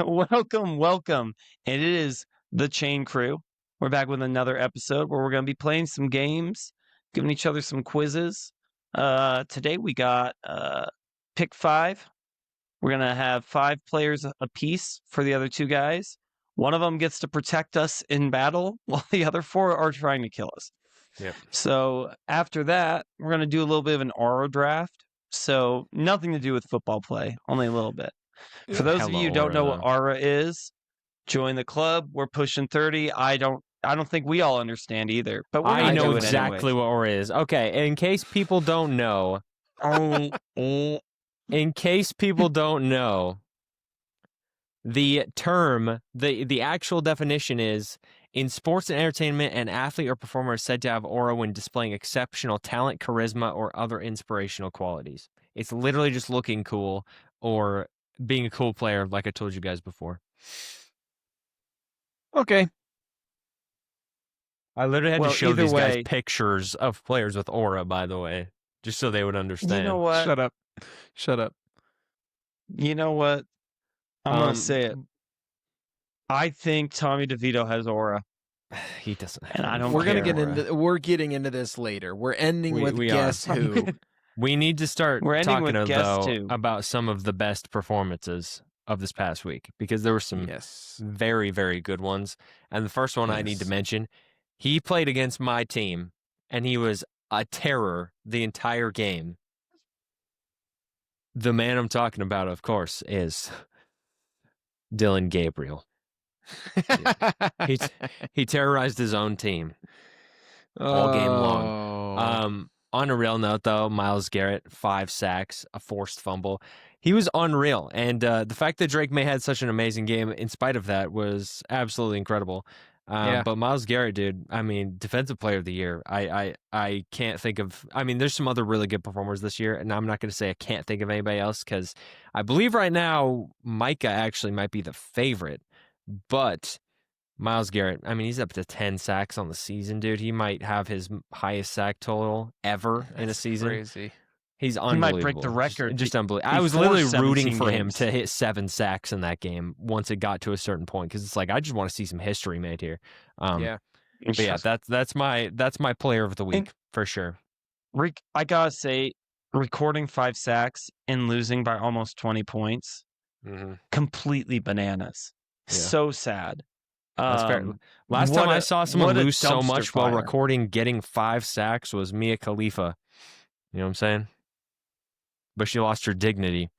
welcome. And it is the Chain Crew. We're back with another episode where we're going to be playing some games, giving each other some quizzes. Today we got pick five. We're going to have 5 players apiece for the other 2 guys. One of them gets to protect us in battle while the other 4 are trying to kill us. Yep. So after that, we're going to do a little bit of an Aura draft. So nothing to do with football play, only a little bit. For those of you who don't know what Aura is, join the club. We're pushing 30. I don't think we all understand either, but I know do exactly what Aura is. Okay, in case people don't know, the term, the actual definition is, in sports and entertainment, an athlete or performer is said to have aura when displaying exceptional talent, charisma, or other inspirational qualities. It's literally just looking cool or being a cool player, like I told you guys before. Okay. I literally had to show these guys pictures of players with aura, by the way, just so they would understand. You know what? Shut up. You know what? I'm going to say it. I think Tommy DeVito has aura. He doesn't. And I don't We're getting into this later. We're ending with Guess Who. We need to start talking about some of the best performances of this past week, because there were some very, very good ones. And the first one I need to mention, he played against my team, and he was a terror the entire game. The man I'm talking about, of course, is Dylan Gabriel. He terrorized his own team all game long. On a real note, though, Myles Garrett, 5 sacks, a forced fumble. He was unreal. And the fact that Drake May had such an amazing game in spite of that was absolutely incredible. But Myles Garrett, dude, I mean, Defensive Player of the Year. I can't think of... I mean, there's some other really good performers this year, and I'm not going to say I can't think of anybody else, because I believe right now Micah actually might be the favorite. But Myles Garrett, I mean, he's up to 10 sacks on the season, dude. He might have his highest sack total ever in a season. Crazy. He He's unbelievable. might break the record. Just unbelievable. I was literally rooting for him to hit 7 sacks in that game once it got to a certain point, because it's like, I just want to see some history made here. But yeah, that's my player of the week for sure. I gotta say, recording 5 sacks and losing by almost 20 points, completely bananas. Yeah. So sad. That's fair. Last time I saw someone lose so much while recording getting 5 sacks was Mia Khalifa. You know what I'm saying? But she lost her dignity.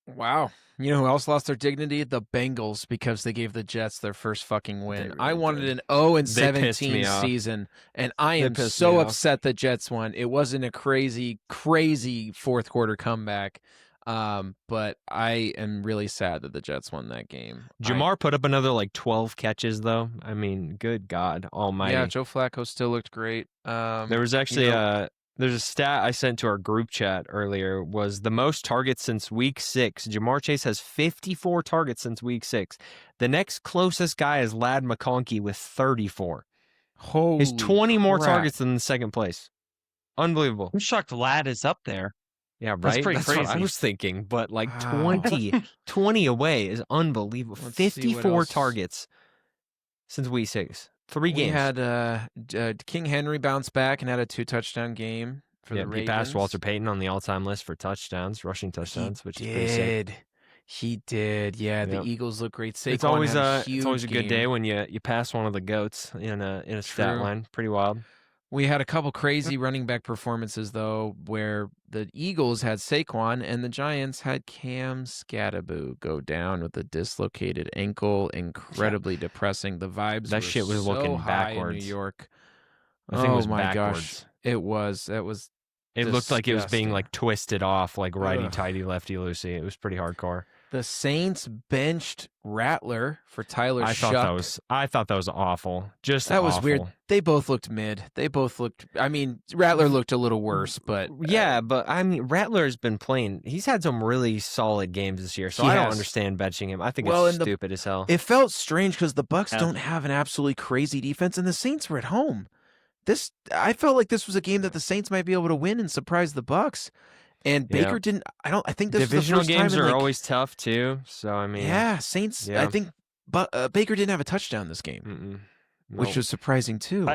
Wow. You know who else lost their dignity? The Bengals, because they gave the Jets their first fucking win. Really I wanted an 0-17 season, and I am so upset the Jets won. It wasn't a crazy, crazy fourth quarter comeback. But I am really sad that the Jets won that game. Jamar put up another 12 catches, though. I mean, good God almighty. Yeah, Joe Flacco still looked great. There was actually there's a stat I sent to our group chat earlier, was the most targets since week 6. Jamar Chase has 54 targets since week 6. The next closest guy is Ladd McConkey with 34. He's 20 more targets than the second place. Unbelievable. I'm shocked Ladd is up there. Yeah, right? That's crazy. What I was thinking, but 20 away is unbelievable. 54 targets since week 6. 3 games. We had King Henry bounce back and had a 2-touchdown game for the Ravens. He passed Walter Payton on the all-time list for touchdowns, rushing touchdowns, which is pretty sick. He did. Yeah, the Eagles look great. Saquon it's always a good day when you pass one of the GOATs in a stat line. Pretty wild. We had a couple crazy running back performances, though, where the Eagles had Saquon and the Giants had Cam Skattebo go down with a dislocated ankle. Incredibly depressing. The vibes that shit was looking backwards in New York. I think it was my backwards. Gosh. It was. It was. It looked like it was being twisted off, like righty-tighty, lefty-loosey. It was pretty hardcore. The Saints benched Rattler for Tyler Shuck. I thought that was awful. That was weird. They both looked mid. I mean, Rattler looked a little worse, but yeah, but I mean, Rattler's been playing. He's had some really solid games this year, so I don't understand benching him. I think it's stupid as hell. It felt strange because the Bucs don't have an absolutely crazy defense, and the Saints were at home. I felt like this was a game that the Saints might be able to win and surprise the Bucs. And Baker didn't. I think this divisional was the first games time are always tough too. So I mean, yeah, Saints. Yeah. I think, but Baker didn't have a touchdown this game, which was surprising too.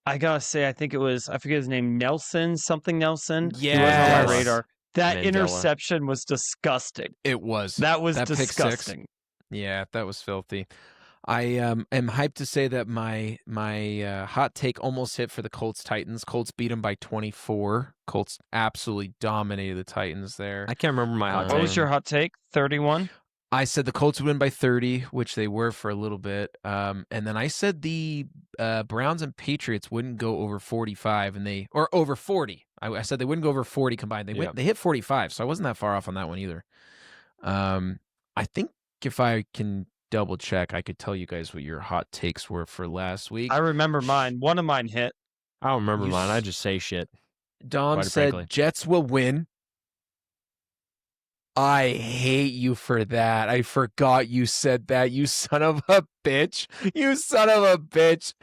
I gotta say, I think it was, I forget his name, Nelson. Yeah, he wasn't on my radar. That Mandela. Interception was disgusting. It was. That was That pick six. disgusting. Yeah, that was filthy. I am hyped to say that my hot take almost hit for the Colts Titans. Colts beat them by 24. Colts absolutely dominated the Titans there. I can't remember my hot take. What was your hot take? 31? I said the Colts would win by 30, which they were for a little bit. And then I said the Browns and Patriots wouldn't go over 45, or over 40. I said they wouldn't go over 40 combined. They hit 45, so I wasn't that far off on that one either. I think if I can double check, I could tell you guys what your hot takes were for last week. I remember mine. One of mine hit. I don't remember mine. I just say shit. Dom said Jets will win. I hate you for that. I forgot you said that. You son of a bitch. You son of a bitch.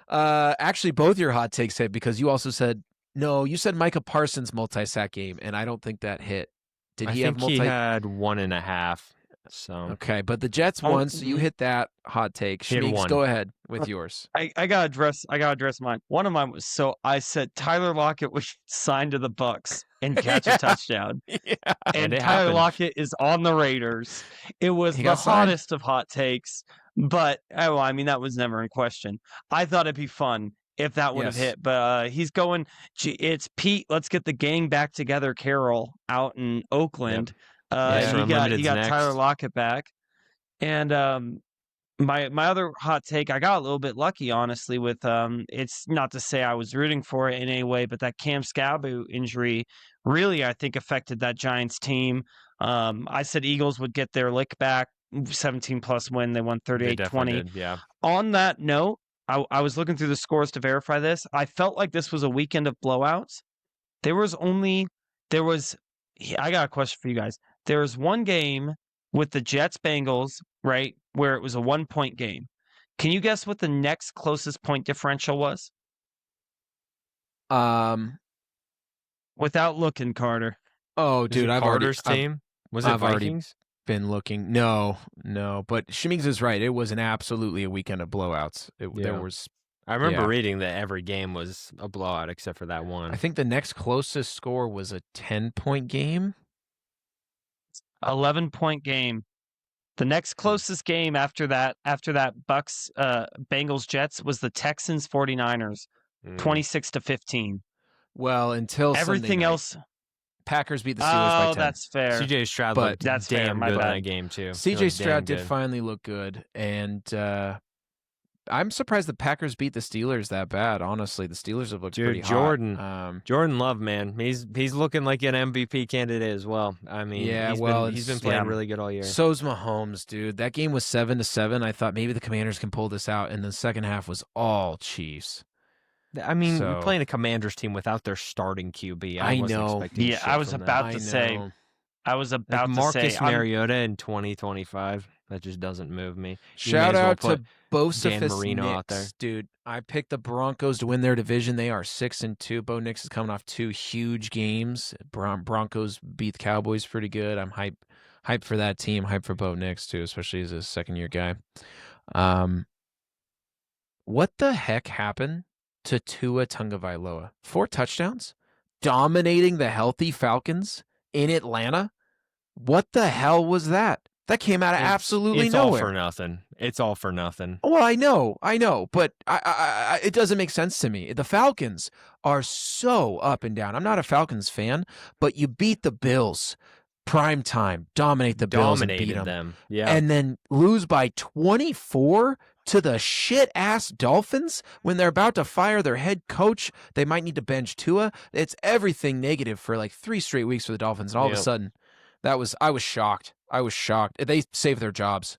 Actually, both your hot takes hit because you also said, no, you said Micah Parsons multi-sack game, and I don't think that hit. Did he have multi? He had 1.5. So okay, but the Jets won, so you hit that hot take. Schmeeks, go ahead with yours. I gotta address mine. One of mine was, so I said Tyler Lockett was signed to the Bucs and catch a touchdown. And Tyler Lockett is on the Raiders. It was the hottest of hot takes, but I mean that was never in question. I thought it'd be fun if that would have hit, but he's going. It's Pete. Let's get the gang back together. Carroll out in Oakland. He got Tyler Lockett back, and my other hot take, I got a little bit lucky, honestly. With it's not to say I was rooting for it in any way, but that Cam Scaboo injury really, I think, affected that Giants team. I said Eagles would get their lick back, 17+ win. They won 38-20. Yeah. On that note, I was looking through the scores to verify this. I felt like this was a weekend of blowouts. I got a question for you guys. There was one game with the Jets-Bengals, right, where it was a 1-point game. Can you guess what the next closest point differential was? Without looking, Carter. Oh, dude, Carter's team? Was it Vikings? Been looking. No. But Schmeeks is right. It was absolutely a weekend of blowouts. There was. I remember reading that every game was a blowout except for that one. I think the next closest score was a 10-point game. 11-point game. The next closest game after that Bucks Bengals Jets was the Texans 49ers, 26-15. Well, until everything else, Packers beat the Steelers by 10. Oh, that's fair. CJ Stroud looked damn good in that game too. CJ Stroud did finally look good, and I'm surprised the Packers beat the Steelers that bad. Honestly, the Steelers have looked pretty hot. Jordan Love, man, he's looking like an MVP candidate as well. I mean, he's been playing really good all year. So's Mahomes, dude. That game was 7-7. I thought maybe the Commanders can pull this out, and the second half was all Chiefs. I mean, we're playing a Commanders team without their starting QB. I know. Yeah, I was about to say. Marcus Mariota in 2025. That just doesn't move me. Shout out to Bocephus Nix, dude. I picked the Broncos to win their division. They are 6-2. Bo Nix is coming off 2 huge games. Broncos beat the Cowboys pretty good. I'm hyped for that team. Hyped for Bo Nix too, especially as a second-year guy. What the heck happened to Tua Tagovailoa? 4 touchdowns, dominating the healthy Falcons in Atlanta. What the hell was that? That came out of absolutely nowhere. It's all for nothing. It's all for nothing. Well, I know, but it doesn't make sense to me. The Falcons are so up and down. I'm not a Falcons fan, but you beat the Bills, prime time, dominate the Bills and beat them. Yeah. And then lose by 24 to the shit-ass Dolphins when they're about to fire their head coach. They might need to bench Tua. It's everything negative for like 3 straight weeks for the Dolphins, and all of a sudden, I was shocked. They saved their jobs.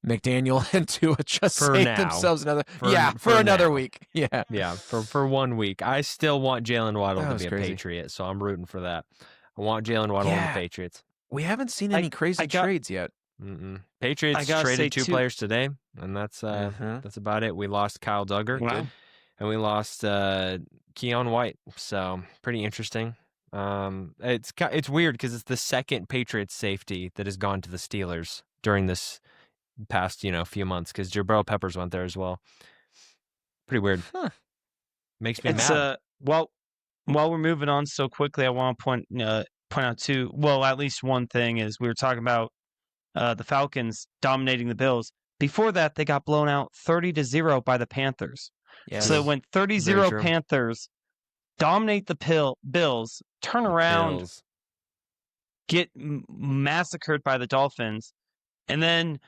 McDaniel and Tua just saved themselves another week. Yeah. For 1 week. I still want Jalen Waddle to be a Patriot, so I'm rooting for that. I want Jalen Waddle on the Patriots. We haven't seen any crazy trades yet. Patriots traded 2 players today, and that's about it. We lost Kyle Duggar, and we lost Keon White. So pretty interesting. It's weird because it's the second Patriots safety that has gone to the Steelers during this past few months because Jabril Peppers went there as well. Pretty weird. Huh. Makes me mad. While we're moving on so quickly, I want to point out too. Well, at least one thing is we were talking about the Falcons dominating the Bills. Before that, they got blown out 30-0 by the Panthers. Yes. So it went 30-0 Panthers, dominate the Bills, turn around, get massacred by the Dolphins, and then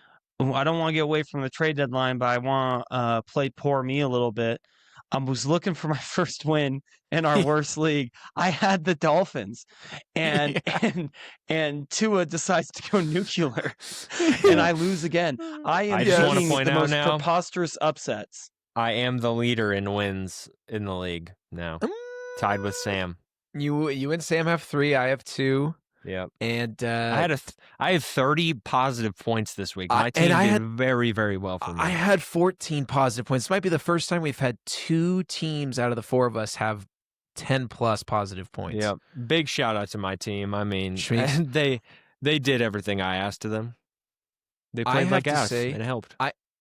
I don't want to get away from the trade deadline, but I want to play poor me a little bit. I was looking for my first win in our worst league. I had the Dolphins, and Tua decides to go nuclear, and I lose again. I just want to point out now, preposterous upsets. I am the leader in wins in the league now, tied with Sam. You and Sam have 3. I have 2. Yep. And I had 30 positive points this week. My team did very, very well for me. I had 14 positive points. This might be the first time we've had 2 teams out of the 4 of us have 10 plus positive points. Yep. Big shout out to my team. I mean, they did everything I asked of them. They played like ass, and it helped.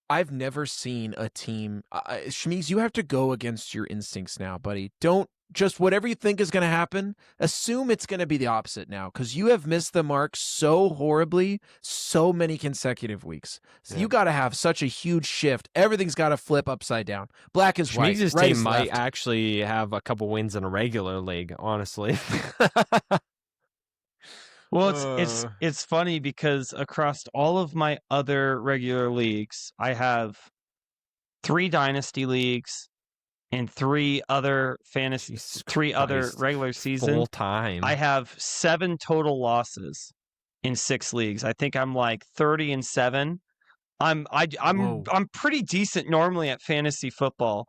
I've never seen a team. Shmeeks, you have to go against your instincts now, buddy. Don't just whatever you think is going to happen, assume it's going to be the opposite now, because you have missed the mark so horribly so many consecutive weeks. So you got to have such a huge shift. Everything's got to flip upside down. Black is white. Shmeeks' right team is might left. actually have a couple wins in a regular league, honestly. Well, it's funny because across all of my other regular leagues, I have 3 dynasty leagues and 3 other fantasy, 3 other regular season. Full time. I have 7 total losses in 6 leagues. I think I'm like 30-7. I'm pretty decent normally at fantasy football.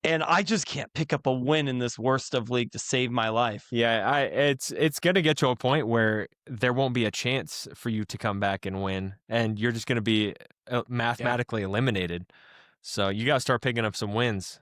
And I just can't pick up a win in this worst of league to save my life. Yeah, it's going to get to a point where there won't be a chance for you to come back and win, and you're just going to be mathematically eliminated. So you got to start picking up some wins.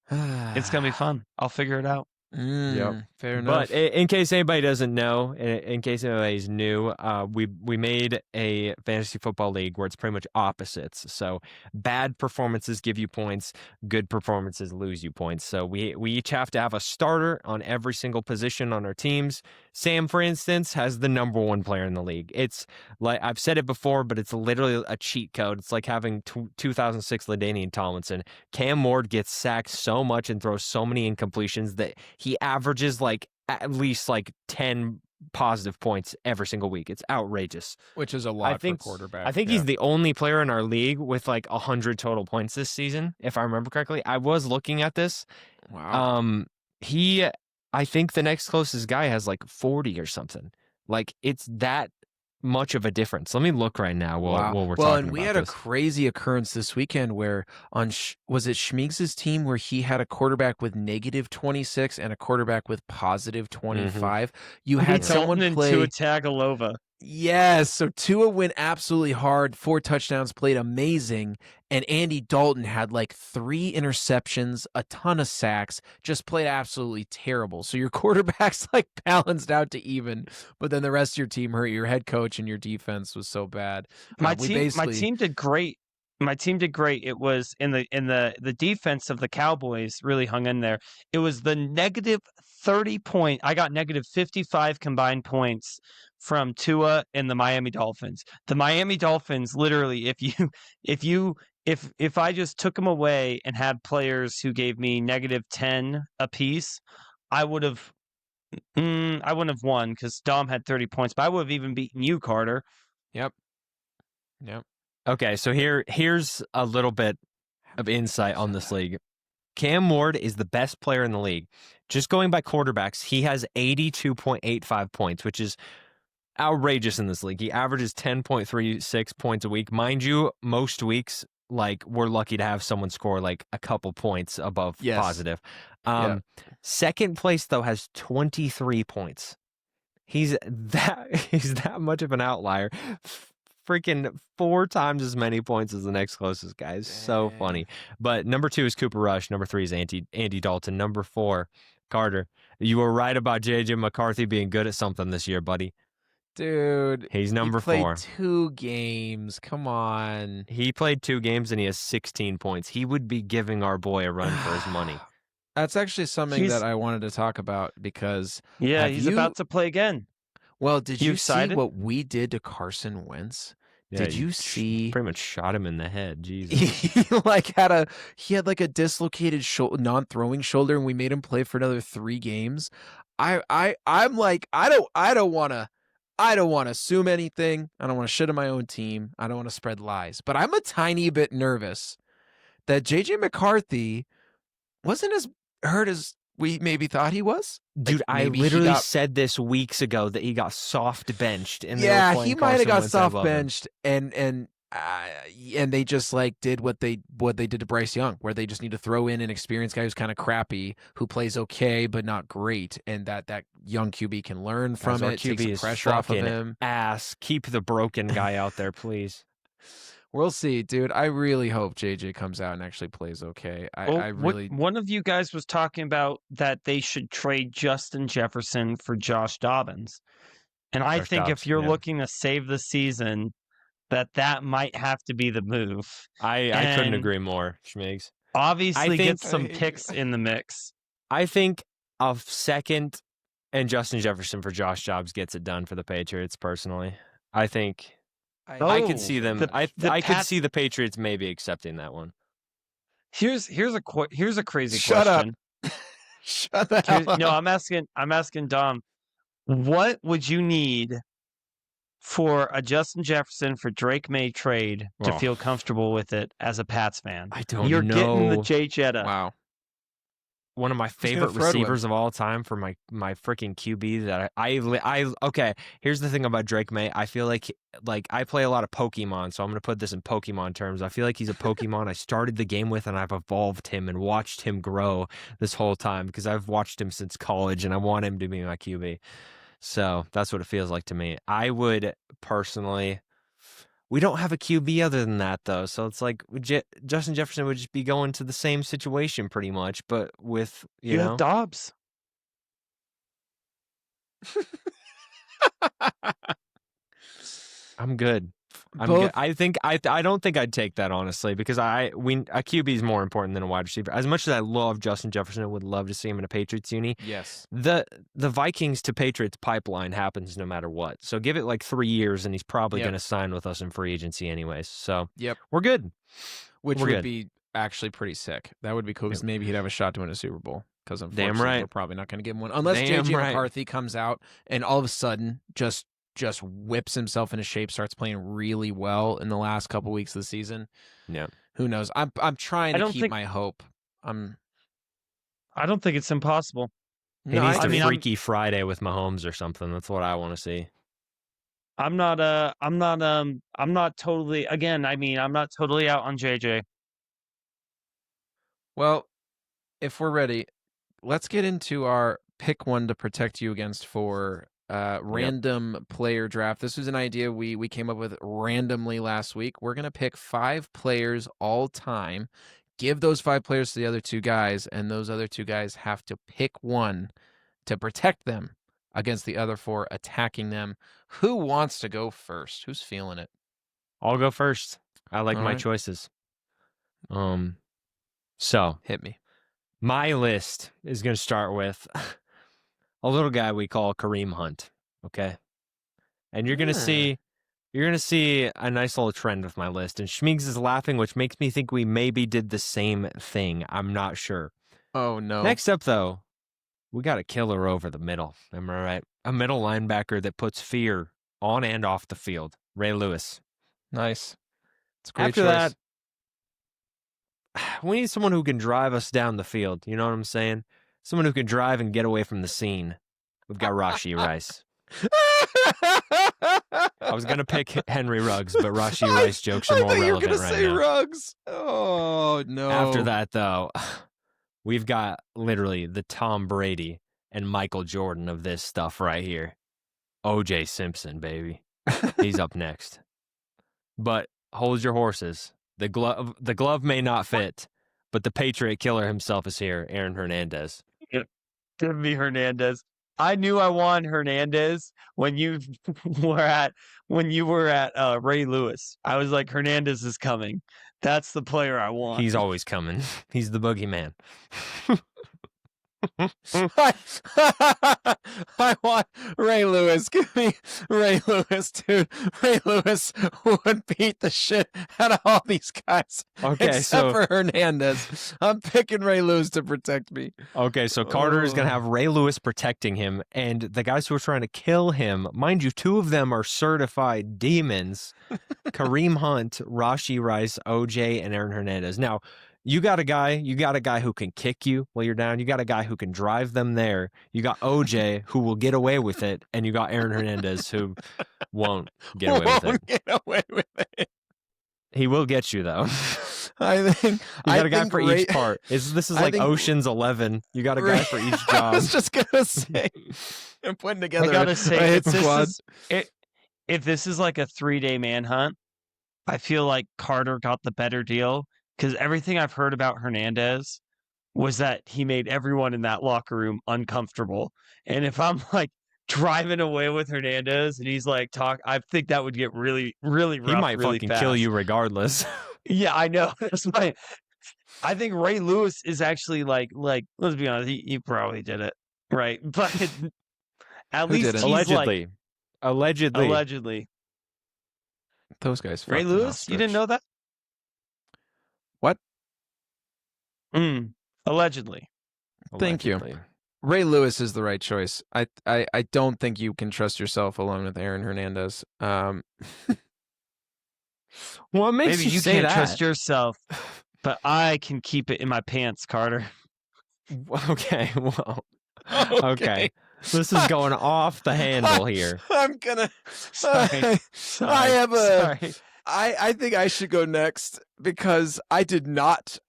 It's going to be fun. I'll figure it out. Yep. Fair enough. But in case anybody doesn't know, in case anybody's new, we made a fantasy football league where it's pretty much opposites. So bad performances give you points, good performances lose you points. So we each have to have a starter on every single position on our teams. Sam, for instance, has the #1 player in the league. It's like I've said it before, but it's literally a cheat code. It's like having 2006 LaDainian Tomlinson. Cam Ward gets sacked so much and throws so many incompletions that he averages like at least like 10 positive points every single week. It's outrageous. Which is a lot for quarterback. I think he's the only player in our league with like 100 total points this season, if I remember correctly. I was looking at this. Wow. I think the next closest guy has like 40 or something. Like it's that much of a difference. Let me look right now while we're talking about this. And we had a crazy occurrence this weekend where was it Shmeeks' team where he had a quarterback with -26 and a quarterback with +25. Mm-hmm. You had someone play Tua Tagovailoa. Yes, so Tua went absolutely hard, 4 touchdowns, played amazing, and Andy Dalton had like 3 interceptions, a ton of sacks, just played absolutely terrible. So your quarterback's like balanced out to even, but then the rest of your team hurt. Your head coach and your defense was so bad. My team did great. My team did great. It was in the defense of the Cowboys really hung in there. It was the -30 point. I got -55 combined points from Tua and the Miami Dolphins. The Miami Dolphins, literally, if I just took them away and had players who gave me -10 apiece, I wouldn't have won because Dom had 30 points, but I would have even beaten you, Carter. Yep. Okay, so here's a little bit of insight on this league. Cam Ward is the best player in the league. Just going by quarterbacks, he has 82.85 points, which is outrageous in this league. He averages 10.36 points a week. Mind you, most weeks, like, we're lucky to have someone score like a couple points above positive. Second place, though, has 23 points. He's that much of an outlier. Freaking 4 times as many points as the next closest guy. It's so funny. But #2 is Cooper Rush. #3 is Andy Dalton. #4, Carter. You were right about J.J. McCarthy being good at something this year, buddy. Dude, he's number he played 4. 2 games. Come on. He played 2 games and he has 16 points. He would be giving our boy a run for his money. That's actually something that I wanted to talk about because he's about to play again. Well, did you see what we did to Carson Wentz? Yeah, did you see? Pretty much shot him in the head. Jesus. He had like a dislocated non-throwing shoulder, and we made him play for another 3 games. I'm like, I don't want to assume anything. I don't want to shit on my own team. I don't want to spread lies. But I'm a tiny bit nervous that J.J. McCarthy wasn't as hurt as we maybe thought he was. Dude, I literally said this weeks ago that he got soft benched. And he might have got soft benched, and they just like did what they did to Bryce Young, where they just need to throw in an experienced guy who's kind of crappy, who plays okay but not great, and that young QB can learn from it, take some pressure off of him. Keep the broken guy out there, please. We'll see, dude. I really hope JJ comes out and actually plays okay. One of you guys was talking about that they should trade Justin Jefferson for Josh Dobbins. And I think if you're looking to save the season, that might have to be the move. I couldn't agree more, Schmigs. Obviously, get some picks in the mix. I think a second and Justin Jefferson for Josh Dobbs gets it done for the Patriots, personally. I think... I could see them. I could see the Patriots maybe accepting that one. Here's a crazy Shut question. Up. Shut the hell up. No, I'm asking Dom. What would you need for a Justin Jefferson for Drake May trade to feel comfortable with it as a Pats fan? I don't know. You're getting the Jay Jetta. Wow. One of my favorite receivers of all time for my freaking QB that I okay, here's the thing about Drake May. I feel like I play a lot of Pokemon, so I'm going to put this in Pokemon terms. I feel like he's a Pokemon I started the game with, and I've evolved him and watched him grow this whole time because I've watched him since college, and I want him to be my QB. So that's what it feels like to me. I would personally... We don't have a QB other than that, though. So it's like Justin Jefferson would just be going to the same situation pretty much, but with, you know. Have Dobbs. I'm good. Good. I don't think I'd take that, honestly, because a QB is more important than a wide receiver. As much as I love Justin Jefferson and would love to see him in a Patriots uni, yes, the Vikings to Patriots pipeline happens no matter what. So give it like 3 years, and he's probably going to sign with us in free agency anyways. So we're good. Which would be actually pretty sick. That would be cool because maybe he'd have a shot to win a Super Bowl. Because unfortunately, we're probably not going to give him one unless J.J. McCarthy comes out and all of a sudden just whips himself into shape, starts playing really well in the last couple weeks of the season. Yeah, who knows? I'm trying to keep my hope. I don't think it's impossible. He needs to Freaky Friday with Mahomes or something. That's what I want to see. I'm not totally. Again, I'm not totally out on JJ. Well, if we're ready, let's get into our pick one to protect you against for random player draft. This was an idea we came up with randomly last week. We're going to pick 5 players all time, give those 5 players to the other 2 guys, and those other 2 guys have to pick one to protect them against the other 4 attacking them. Who wants to go first? Who's feeling it? I'll go first. I like my choices. So hit me. My list is going to start with a little guy we call Kareem Hunt, okay? And you're going to see a nice little trend with my list. And Schmiegs is laughing, which makes me think we maybe did the same thing. I'm not sure. Oh, no. Next up, though, we got a killer over the middle. Am I right? A middle linebacker that puts fear on and off the field. Ray Lewis. Nice. It's a great After choice. that, we need someone who can drive us down the field. You know what I'm saying? Someone who can drive and get away from the scene. We've got Rashee Rice. I was going to pick Henry Ruggs, but Rashee Rice jokes are more relevant right now. You were going to say Ruggs. Oh, no. After that, though, we've got literally the Tom Brady and Michael Jordan of this stuff right here. O.J. Simpson, baby. He's up next. But hold your horses. The glove may not fit, but the Patriot killer himself is here, Aaron Hernandez. Give me Hernandez. I knew I wanted Hernandez when you were at Ray Lewis. I was like, Hernandez is coming. That's the player I want. He's always coming. He's the boogeyman. I want Ray Lewis. Give me Ray Lewis, dude. Ray Lewis would beat the shit out of all these guys. Okay, except for Hernandez. I'm picking Ray Lewis to protect me. Okay, so Carter is going to have Ray Lewis protecting him, and the guys who are trying to kill him, mind you, 2 of them are certified demons. Kareem Hunt, Rashee Rice, OJ, and Aaron Hernandez. Now, you got a guy who can kick you while you're down. You got a guy who can drive them there. You got OJ who will get away with it, and you got Aaron Hernandez who won't get away with it. Get away with it. He will get you though. I think you got a guy for each part. This is like Ocean's 11. You got a guy for each job. I was just gonna say, I'm putting together. I gotta say, if this is like a 3-day manhunt, I feel like Carter got the better deal. Because everything I've heard about Hernandez was that he made everyone in that locker room uncomfortable. And if I'm like driving away with Hernandez and he's like I think that would get really, really rough. He might really fucking fast. kill you regardless. Yeah, I know. That's why I think Ray Lewis is actually like let's be honest, he probably did it, right? But at least he's allegedly. Those guys. Ray Lewis, you didn't know that? What? Allegedly. Thank you. Ray Lewis is the right choice. I don't think you can trust yourself alone with Aaron Hernandez. What makes Maybe you say can't that? trust yourself, but I can keep it in my pants, Carter. Okay, well, okay. This is going off the handle here. I'm gonna. Sorry. I have a. Sorry. I think I should go next because I did not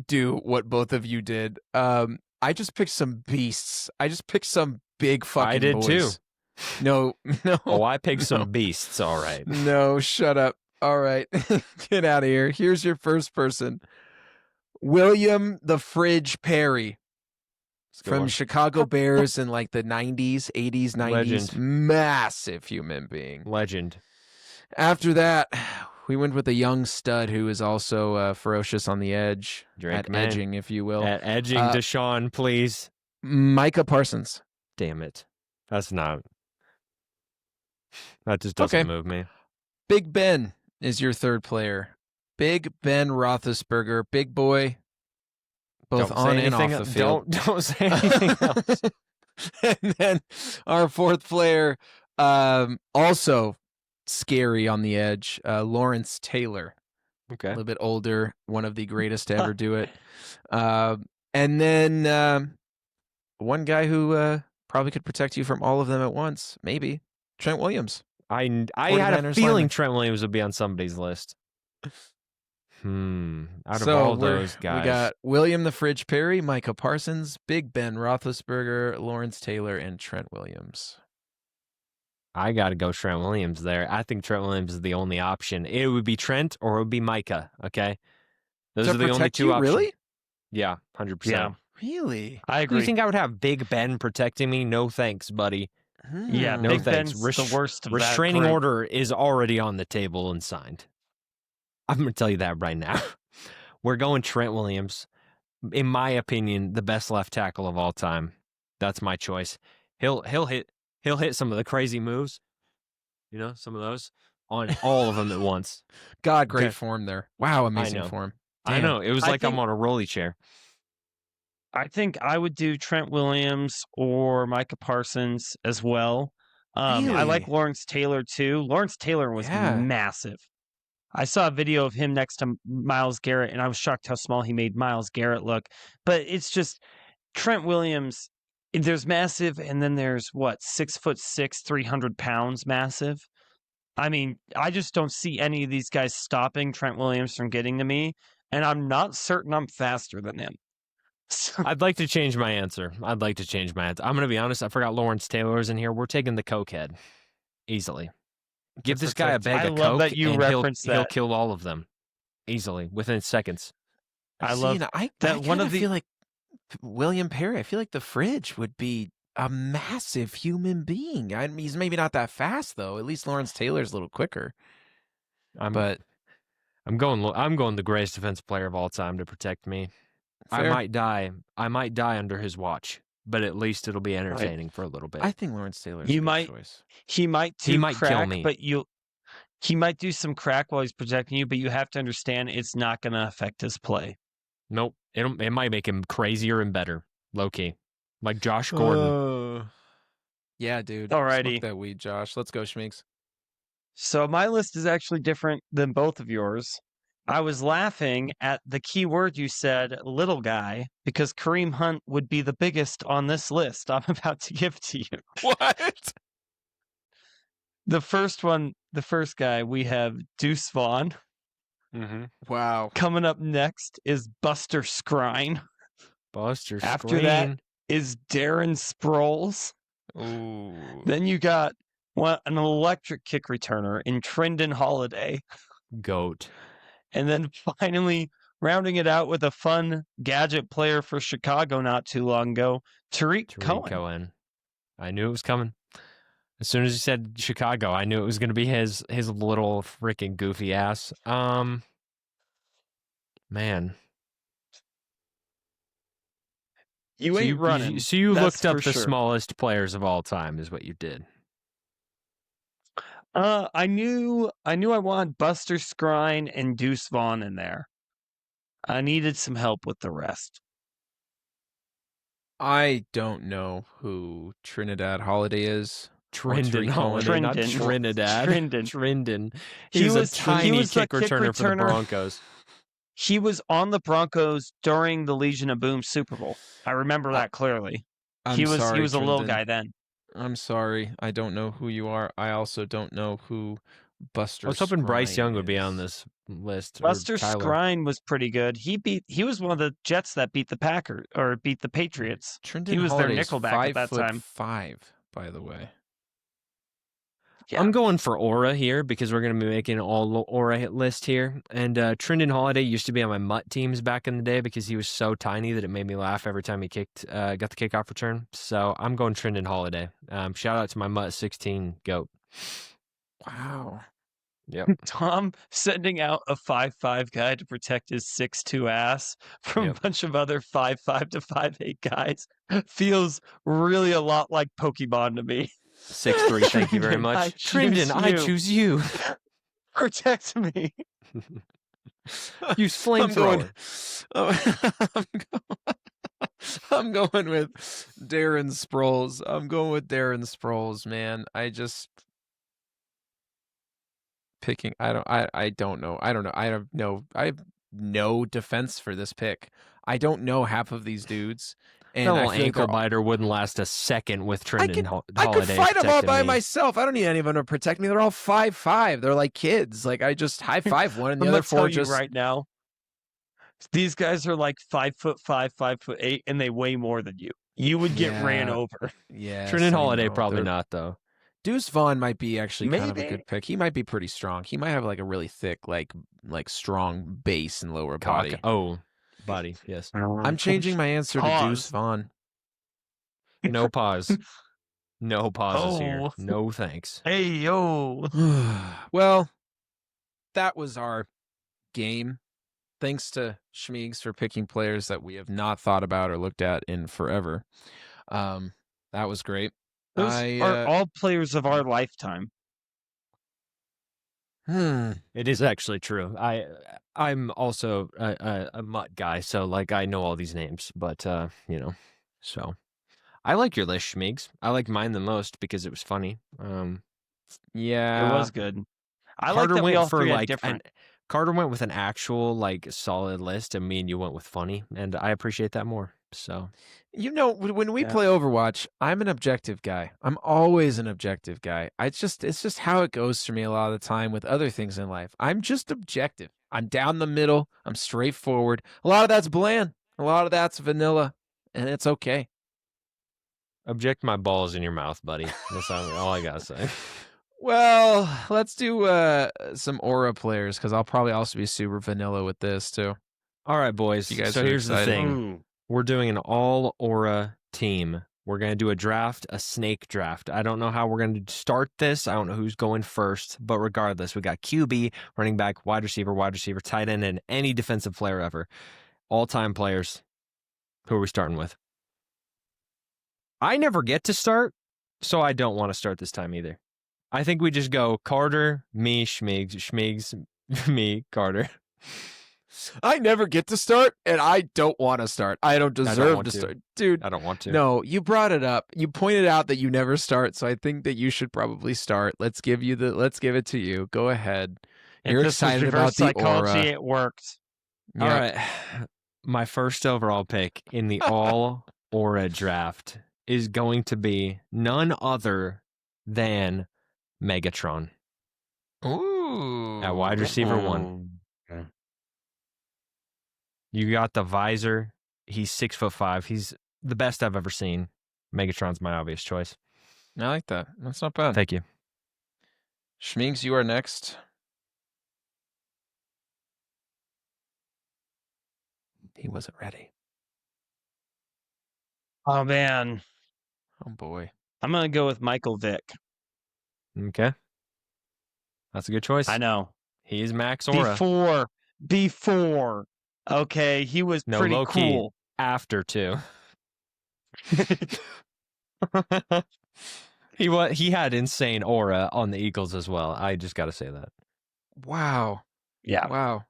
do what both of you did. I just picked some beasts. I just picked some big fucking I did boys. too. No. Oh, I picked some beasts. All right. No, shut up. All right. Get out of here. Here's your first person. William the Fridge Perry. From Chicago Bears in like the 90s, 80s, 90s. Legend. Massive human being. Legend. After that, we went with a young stud who is also ferocious on the edge. Edging, if you will. At edging, Deshaun, please. Micah Parsons. Damn it. That's not. That just doesn't move me. Big Ben is your third player. Big Ben Roethlisberger. Big boy. Both on and off the field. Don't say anything else. And then our fourth player, also scary on the edge, Lawrence Taylor. Okay. A little bit older, one of the greatest to ever do it. And then one guy who probably could protect you from all of them at once, maybe, Trent Williams. I had a feeling Trent Williams would be on somebody's list. Out of all those guys. We got William the Fridge Perry, Micah Parsons, Big Ben Roethlisberger, Lawrence Taylor, and Trent Williams. I got to go Trent Williams there. I think Trent Williams is the only option. It would be Trent or it would be Micah, okay? Those are the only two options. Really? Yeah, 100%. Yeah. Really? I agree. You think I would have Big Ben protecting me? No thanks, buddy. Yeah, no Big thanks. Ben's the worst of Restraining that group. order is already on the table and signed. I'm going to tell you that right now. We're going Trent Williams. In my opinion, the best left tackle of all time. That's my choice. He'll hit some of the crazy moves. You know, some of those on all of them at once. God, great form there. Wow, amazing form. Damn. I know. It was like I'm on a rolly chair. I think I would do Trent Williams or Micah Parsons as well. Really? I like Lawrence Taylor too. Lawrence Taylor was massive. I saw a video of him next to Myles Garrett, and I was shocked how small he made Myles Garrett look. But it's just Trent Williams. There's massive, and then there's 6'6", 300 pounds massive. I mean, I just don't see any of these guys stopping Trent Williams from getting to me, and I'm not certain I'm faster than him. I'd like to change my answer. I'm going to be honest. I forgot Lawrence Taylor's in here. We're taking the Cokehead easily. Give this guy a bag of Coke, that you referenced he'll kill all of them easily within seconds. I love I feel like William Perry. I feel like the fridge would be a massive human being. I mean, he's maybe not that fast though. At least Lawrence Taylor's a little quicker. I'm going the greatest defensive player of all time to protect me. Fair. I might die under his watch, but at least it'll be entertaining for a little bit. I think Lawrence Taylor's a good choice. He might crack, kill me, but he might do some crack while he's protecting you, but you have to understand it's not going to affect his play. Nope. It might make him crazier and better, low key, like Josh Gordon. Yeah, dude. Alrighty, smoke that weed, Josh. Let's go, Schmeeks. So my list is actually different than both of yours. I was laughing at the key word you said, little guy, because Kareem Hunt would be the biggest on this list I'm about to give to you. What? The first guy, we have Deuce Vaughn. Mm-hmm. Wow. Coming up next is Buster Skrine. Buster Skrine. After that is Darren Sproles. Ooh. Then you got an electric kick returner in Trendon Holiday. GOAT. And then finally, rounding it out with a fun gadget player for Chicago not too long ago, Tariq Cohen. I knew it was coming. As soon as you said Chicago, I knew it was going to be his little freaking goofy ass. Man. You ain't running. So you looked up the smallest players of all time is what you did. I knew I wanted Buster Skrine and Deuce Vaughn in there. I needed some help with the rest. I don't know who Trinidad Holiday is. Trendon Holiday, not Trinidad. Trendon. He was a tiny kick returner for the Broncos. He was on the Broncos during the Legion of Boom Super Bowl. I remember that clearly. He was a little guy then. I'm sorry. I don't know who you are. I also don't know who Buster Skrine I was hoping Bryce Young would be on this list. Buster Skrine was pretty good. He was one of the Jets that beat the Patriots. Trendon he was Holiday's their nickelback at that time. 5'5", by the way. Yeah. I'm going for Aura here because we're going to be making an all Aura hit list here. And Trendon Holiday used to be on my Mutt teams back in the day because he was so tiny that it made me laugh every time he got the kickoff return. So I'm going Trendon Holiday. Shout out to my Mutt 16 GOAT. Wow. Yep. Tom sending out a 5'5" guy to protect his 6'2" ass from a bunch of other 5'5" to 5'8" guys feels really a lot like Pokemon to me. 6'3", thank you very much. Trendon, I choose you. Protect me. Use flamethrower. I'm going with Darren Sproles. Man. I don't know. I have no defense for this pick. I don't know half of these dudes. And no ankle biter wouldn't last a second with Trendon Holiday. I could fight them all by myself. I don't need any of them to protect me. They're all 5'5". They're like kids. Like I just high five one, and the other four just right now. These guys are like 5'5", 5'8", and they weigh more than you. You would get ran over. Yeah, Trendon Holiday probably not though. Deuce Vaughn might be actually kind of a good pick. He might be pretty strong. He might have like a really thick, like strong base and lower body. Body, yes. I'm changing my answer to Deuce Vaughn. No pause. No pauses here. No thanks. Hey, yo. Well, that was our game. Thanks to Schmeeks for picking players that we have not thought about or looked at in forever. That was great. Those are all players of our lifetime. It is actually true. I'm also a Mutt guy, so like I know all these names, but so I like your list, Schmeeks. I like mine the most because it was funny. Yeah, it was good. I like that we all three had different. Carter went with an actual like solid list, and me and you went with funny, and I appreciate that more. So, when we play Overwatch, I'm an objective guy. I'm always an objective guy. It's just how it goes for me a lot of the time with other things in life. I'm just objective. I'm down the middle. I'm straightforward. A lot of that's bland. A lot of that's vanilla, and it's okay. Object my balls in your mouth, buddy. That's all I gotta say. Well, let's do some Aura players because I'll probably also be super vanilla with this too. All right, boys. You guys so here's excited. the thing. we're doing an all aura team. We're going to do a draft, a snake draft. I don't know how we're going to start this. I don't know who's going first, but regardless, we got QB, running back, wide receiver, tight end, and any defensive player ever. All-time players. Who are we starting with? I never get to start, so I don't want to start this time either. I think we just go Carter, me, Schmigs, me, Carter. I never get to start, and I don't want to start. I don't deserve to start. Dude, I don't want to. No, you brought it up. You pointed out that you never start, so I think that you should probably start. Let's give it to you. Go ahead. You're excited about the psychology, aura. It worked. Yep. All right. My first overall pick in the all aura draft is going to be none other than Megatron. Ooh. At wide receiver 1. Okay. You got the visor. He's 6'5". He's the best I've ever seen. Megatron's my obvious choice. I like that. That's not bad. Thank you. Schmeeks, you are next. He wasn't ready. Oh, man. Oh, boy. I'm going to go with Michael Vick. Okay. That's a good choice. I know. He's Max Aura. Before. Okay, he was pretty cool. After, too. He had insane aura on the Eagles as well. I just got to say that. Wow. Yeah. Wow.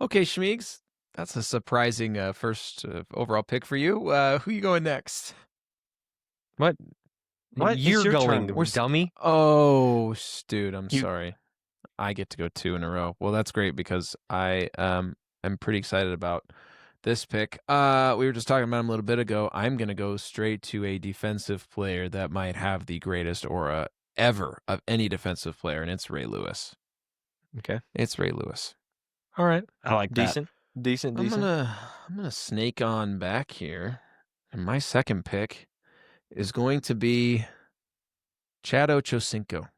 Okay, Schmeeks. That's a surprising first overall pick for you. Who you going next? What? You're going, dummy? Oh, dude, I'm sorry. I get to go 2 in a row. Well, that's great because I am pretty excited about this pick. We were just talking about him a little bit ago. I'm going to go straight to a defensive player that might have the greatest aura ever of any defensive player, and it's Ray Lewis. Okay. It's Ray Lewis. All right. I like Decent. that. Decent. I'm gonna snake on back here. And my second pick is going to be Chad Ochocinco.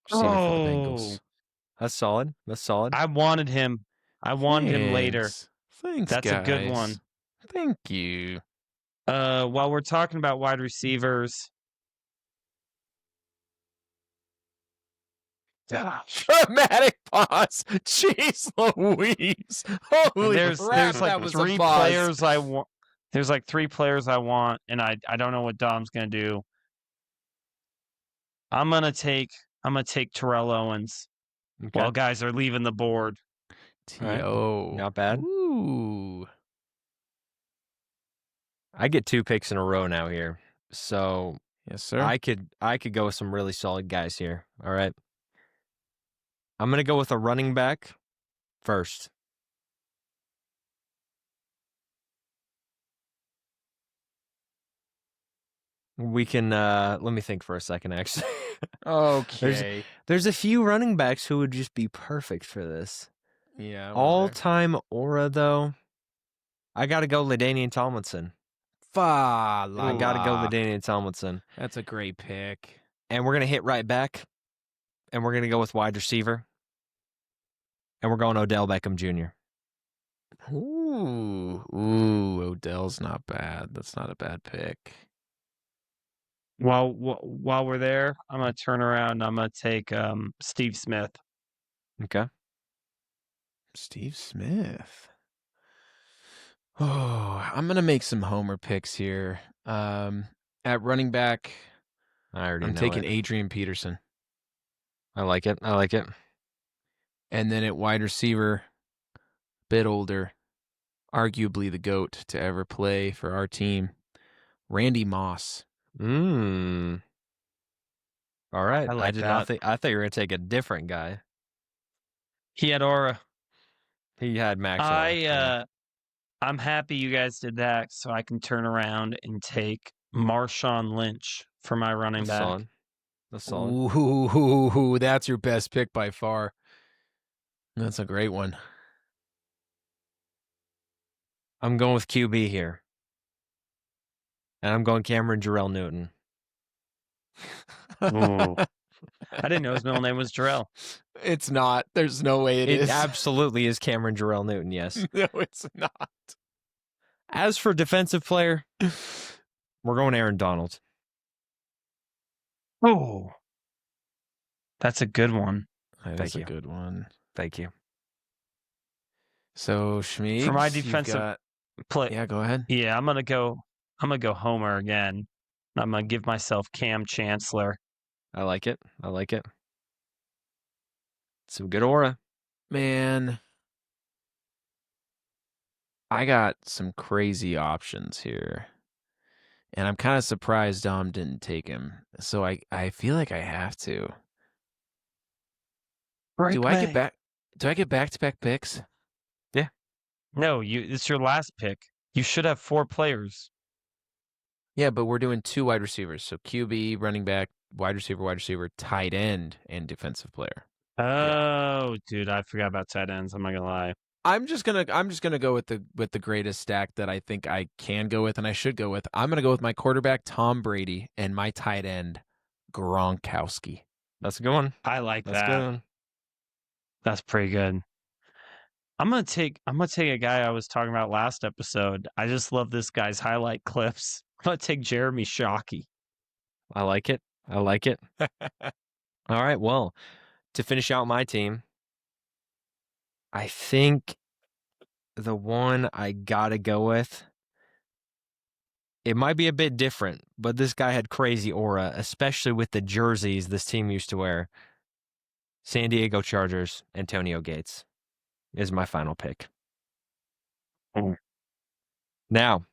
For the Bengals. That's solid. I wanted him. Him later. Thanks, That's guys. a good one. Thank you. While we're talking about wide receivers. Gosh. Dramatic pause. Jeez Louise. Holy There's crap, like that was 3 a pause. players I want. There's like 3 players I want, and I don't know what Dom's gonna do. I'm gonna take Terrell Owens while guys are leaving the board. T.O. Not bad. Ooh. I get 2 picks in a row now here. So yes, sir. I could go with some really solid guys here. All right. I'm going to go with a running back first. We can let me think for a second, actually. Okay. There's a few running backs who would just be perfect for this. Yeah. All-time aura, though. I got to go LaDainian Tomlinson. I got to go LaDainian Tomlinson. That's a great pick. And we're going to hit right back. And we're going to go with wide receiver. And we're going Odell Beckham Jr. Ooh, Odell's not bad. That's not a bad pick. While we're there, I'm gonna turn around and I'm gonna take Steve Smith. Okay. Steve Smith. Oh, I'm gonna make some homer picks here. At running back, I'm taking Adrian Peterson. I like it. And then at wide receiver, bit older, arguably the GOAT to ever play for our team, Randy Moss. All right. I did not think. I thought you were gonna take a different guy. He had aura. He had Max aura. I'm happy you guys did that, so I can turn around and take Marshawn Lynch for my running back. That's solid. Ooh, that's your best pick by far. That's a great one. I'm going with QB here. And I'm going Cameron Jarrell Newton. I didn't know his middle name was Jarrell. It's not. There's no way it is. It absolutely is Cameron Jarrell Newton, yes. No, it's not. As for defensive player, we're going Aaron Donald. Oh, that's a good one. That's a good one. Thank you. So Schmeeks, for my defensive play, yeah, go ahead. Yeah, I'm gonna go Homer again. I'm gonna give myself Cam Chancellor. I like it. Some good aura. Man, I got some crazy options here. And I'm kind of surprised Dom didn't take him. So I feel like I have to. Do I get back-to-back picks? Yeah. No, it's your last pick. You should have 4 players. Yeah, but we're doing 2 wide receivers. So QB, running back, wide receiver, tight end, and defensive player. Oh, dude, I forgot about tight ends. I'm not gonna lie. I'm just gonna go with the greatest stack that I think I can go with and I should go with. I'm gonna go with my quarterback Tom Brady and my tight end Gronkowski. That's a good one. I like That's that. A good one. That's pretty good. I'm gonna take a guy I was talking about last episode. I just love this guy's highlight clips. I'm gonna take Jeremy Shockey. I like it. All right, well, to finish out my team, I think the one I gotta go with, it might be a bit different, but this guy had crazy aura, especially with the jerseys this team used to wear. San Diego Chargers, Antonio Gates is my final pick. Oh. Now,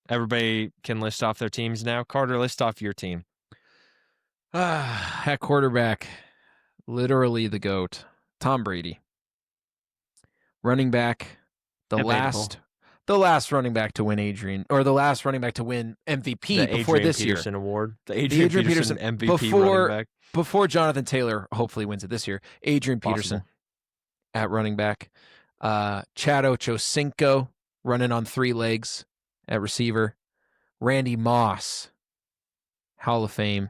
everybody can list off their teams now. Carter, list off your team. At quarterback, literally the GOAT, Tom Brady. Running back, the last running back to win MVP before this year. Peterson Award. The Adrian Peterson MVP running back. Before Jonathan Taylor hopefully wins it this year. Adrian Peterson at running back. Chad Ochocinco running on 3 legs at receiver. Randy Moss, Hall of Fame,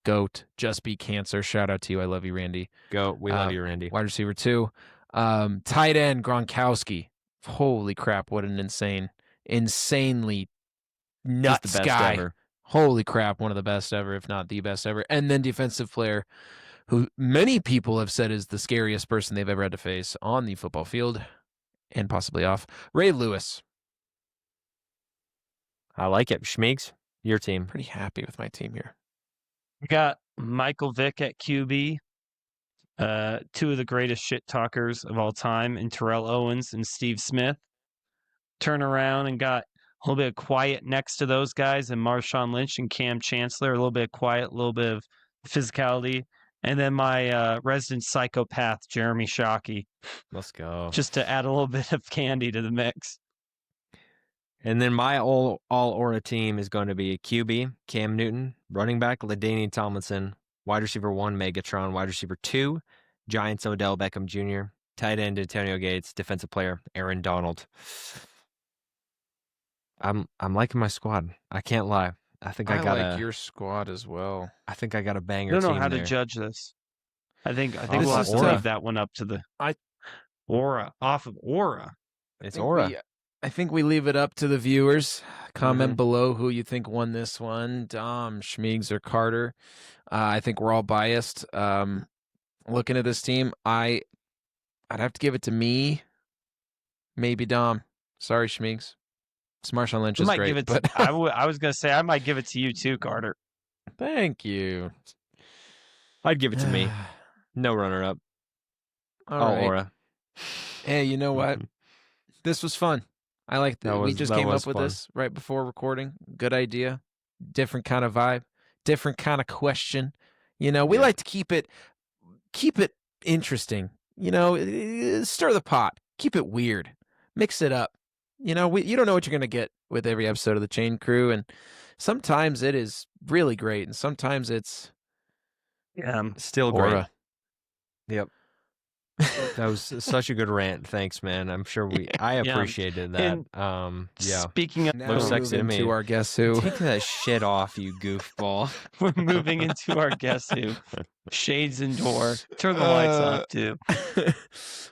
GOAT, just beat cancer. Shout out to you. I love you, Randy. GOAT. We love you, Randy. Wide receiver 2. Tight end Gronkowski. Holy crap, what an insanely nuts guy. Ever. Holy crap, one of the best ever, if not the best ever. And then defensive player, who many people have said is the scariest person they've ever had to face on the football field and possibly off, Ray Lewis. I like it. Schmeeks, your team. Pretty happy with my team here. We got Michael Vick at QB. 2 of the greatest shit talkers of all time, in Terrell Owens and Steve Smith. Turn around and got a little bit of quiet next to those guys, and Marshawn Lynch and Cam Chancellor. A little bit of quiet, a little bit of physicality. And then my resident psychopath, Jeremy Shockey. Let's go. Just to add a little bit of candy to the mix. And then my all-aura team is going to be QB, Cam Newton, running back, LaDainian Tomlinson, wide receiver 1, Megatron, wide receiver 2, Giants, Odell Beckham Jr., tight end, Antonio Gates, defensive player, Aaron Donald. I'm liking my squad. I can't lie. I like your squad as well. I think I got a banger team. I don't know how there. to judge this. I think we'll have to leave that one up to the aura. Off of aura. It's aura. I think we leave it up to the viewers. Comment below who you think won this one, Dom, Schmeeks, or Carter. I think we're all biased. Looking at this team, I'd have to give it to me. Maybe Dom. Sorry, Schmeeks. Marshawn Lynch is great. I was going to say I might give it to you too, Carter. Thank you. I'd give it to me. No runner-up. All aura. Right. Hey, you know what? This was fun. I like that. We just came up with this right before recording. Good idea. Different kind of vibe. Different kind of question. We like to keep it interesting. Stir the pot. Keep it weird. Mix it up. You don't know what you're going to get with every episode of the Chain Crew, and sometimes it is really great, and sometimes it's still great. aura. Yep. That was such a good rant. Thanks, man. I'm sure I appreciated that. Yeah. Speaking of, Now Looks we're sexy to moving me. to our Guess Who. Take that shit off, you goofball. we're moving into our Guess Who. Shades and door. Turn the lights off too.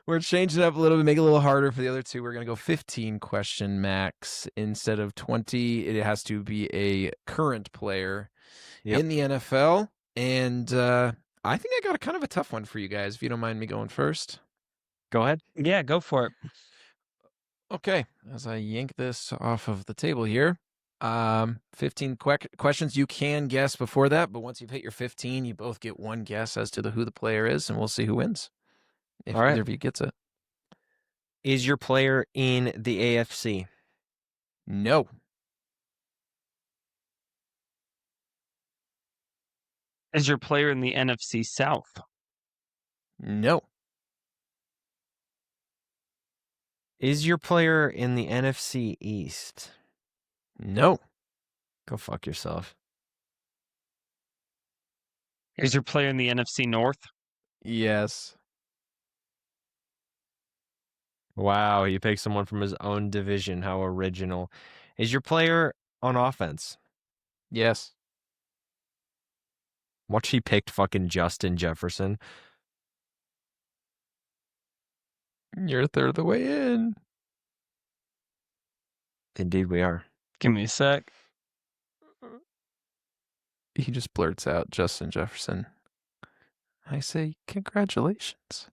We're changing it up a little bit, make it a little harder for the other two. We're going to go 15 question max instead of 20. It has to be a current player in the NFL. And I think I got a kind of a tough one for you guys, if you don't mind me going first. Go ahead. Yeah, go for it. Okay, as I yank this off of the table here, 15 questions. You can guess before that, but once you've hit your 15, you both get one guess as to who the player is, and we'll see who wins. If either of you gets it. Is your player in the AFC? No. Is your player in the NFC South? No. Is your player in the NFC East? No. Go fuck yourself. Is your player in the NFC North? Yes. Wow, you picked someone from his own division. How original. Is your player on offense? Yes. Watch, he picked fucking Justin Jefferson. You're a third of the way in. Indeed we are. Give me a sec. He just blurts out Justin Jefferson. I say, congratulations.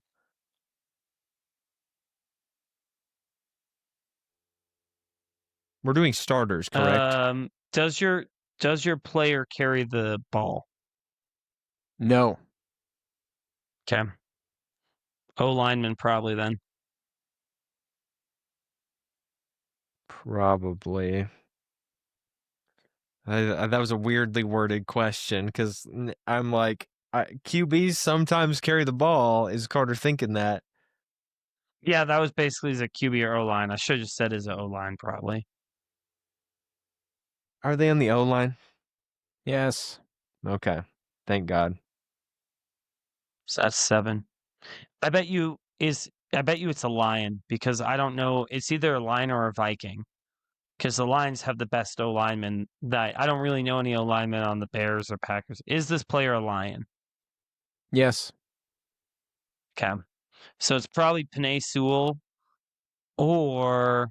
We're doing starters, correct? Does your player carry the ball? No. Okay. O-lineman probably then. Probably. That was a weirdly worded question because I'm like, QBs sometimes carry the ball. Is Carter thinking that? Yeah, that was basically as a QB or O-line. I should have just said as an O-line probably. Are they on the O-line? Yes. Okay. Thank God. So that's 7. I bet you it's a Lion because I don't know. It's either a Lion or a Viking because the Lions have the best O-linemen. I don't really know any O-linemen on the Bears or Packers. Is this player a Lion? Yes. Okay. So it's probably Penei Sewell or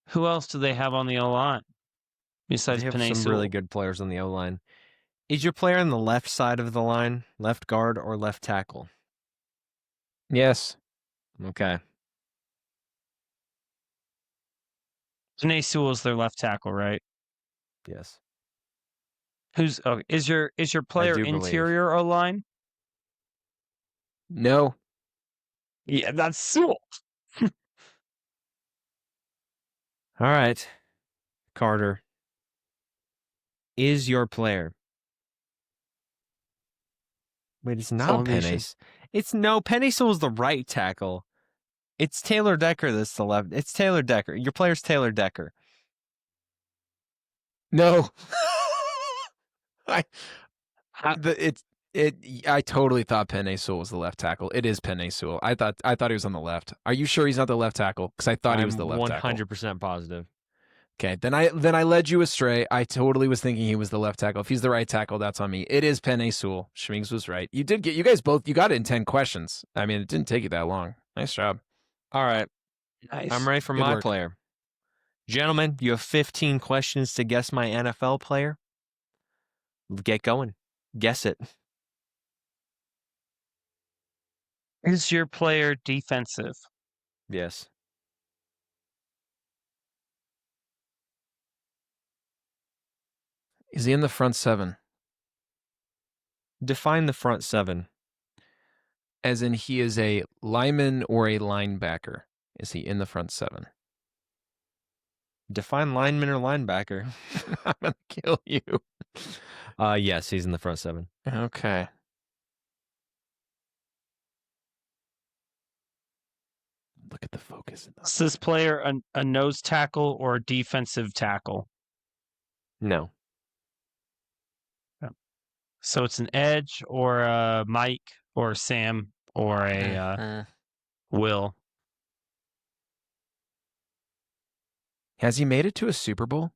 who else do they have on the O-line besides They have Penei some Sewell? really good players on the O-line. Is your player on the left side of the line, left guard or left tackle? Yes. Okay. Penei Sewell's their left tackle, right? Yes. Is your player interior O-line? No. Yeah, that's Sewell. All right. Carter. Is your player? Wait, it's not Penei. Penei Sewell's the right tackle. It's Taylor Decker that's the left. It's Taylor Decker. Your player's Taylor Decker. No. I totally thought Penei Sewell was the left tackle. It is Penei Sewell. I thought he was on the left. Are you sure he's not the left tackle? Because I thought he was the left tackle. 100% positive. Okay, then I led you astray. I totally was thinking he was the left tackle. If he's the right tackle, that's on me. It is Penei Sewell. Schmings was right. You got it in 10 questions. I mean, it didn't take you that long. Nice job. All right. Nice. I'm ready for my player. Gentlemen, you have 15 questions to guess my NFL player. Get going. Guess it. Is your player defensive? Yes. Is he in the front 7? Define the front 7. As in he is a lineman or a linebacker. Is he in the front 7? Define lineman or linebacker. I'm going to kill you. Yes, he's in the front 7. Okay. Look at the focus. Is this player a nose tackle or a defensive tackle? No. So it's an edge or a Mike or a Sam or a Will. Has he made it to a Super Bowl?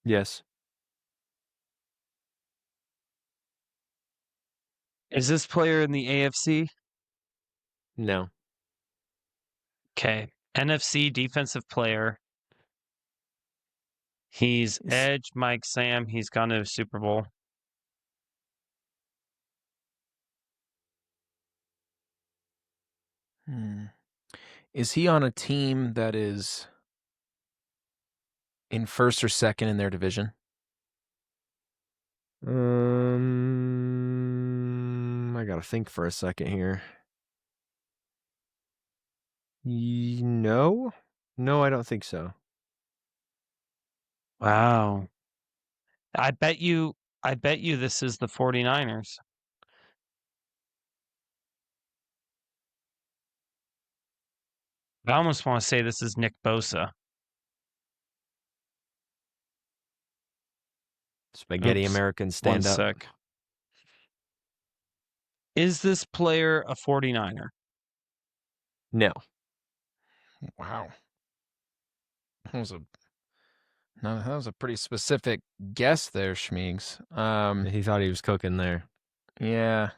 Yes. Is this player in the AFC? No. Okay. NFC defensive player. He's Edge, Mike Sam. He's gone to a Super Bowl. Is he on a team that is in first or second in their division? I gotta think for a second here. No, I don't think so. Wow. I bet you this is the 49ers. I almost want to say this is Nick Bosa. Spaghetti Americans stand up. Sec. Is this player a 49er? No. Wow. That was a pretty specific guess there, Schmeigs. He thought he was cooking there. Yeah.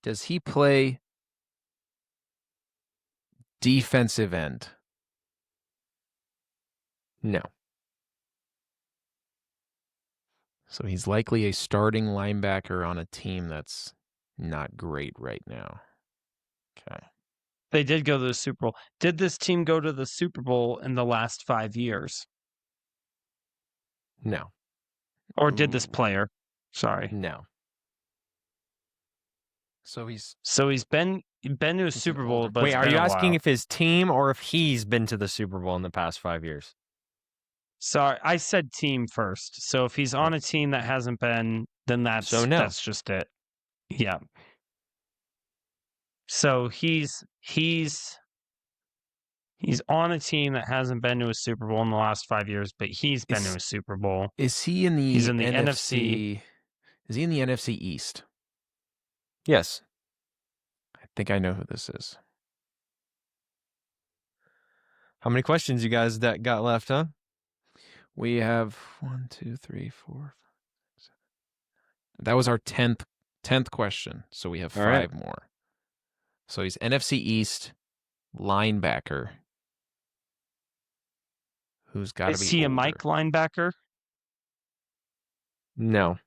Does he play defensive end? No. So he's likely a starting linebacker on a team that's not great right now. Okay. They did go to the Super Bowl. Did this team go to the Super Bowl in the last 5 years? No. Or did this player? Sorry. No. So he's been to a Super Bowl, but wait, are you asking if his team or if he's been to the Super Bowl in the past 5 years? Sorry, I said team first. So if he's on a team that hasn't been, then that's just it. Yeah. So he's on a team that hasn't been to a Super Bowl in the last 5 years, but he's been to a Super Bowl. Is he in the? He's in the NFC? Is he in the NFC East? Yes. I think I know who this is. How many questions you guys got left, huh? We have 1, 2, 3, 4, 5, 6, 7. That was our 10th question, so we have 5 more. So he's NFC East linebacker. Who's got to be Is he older. a Mike linebacker? No.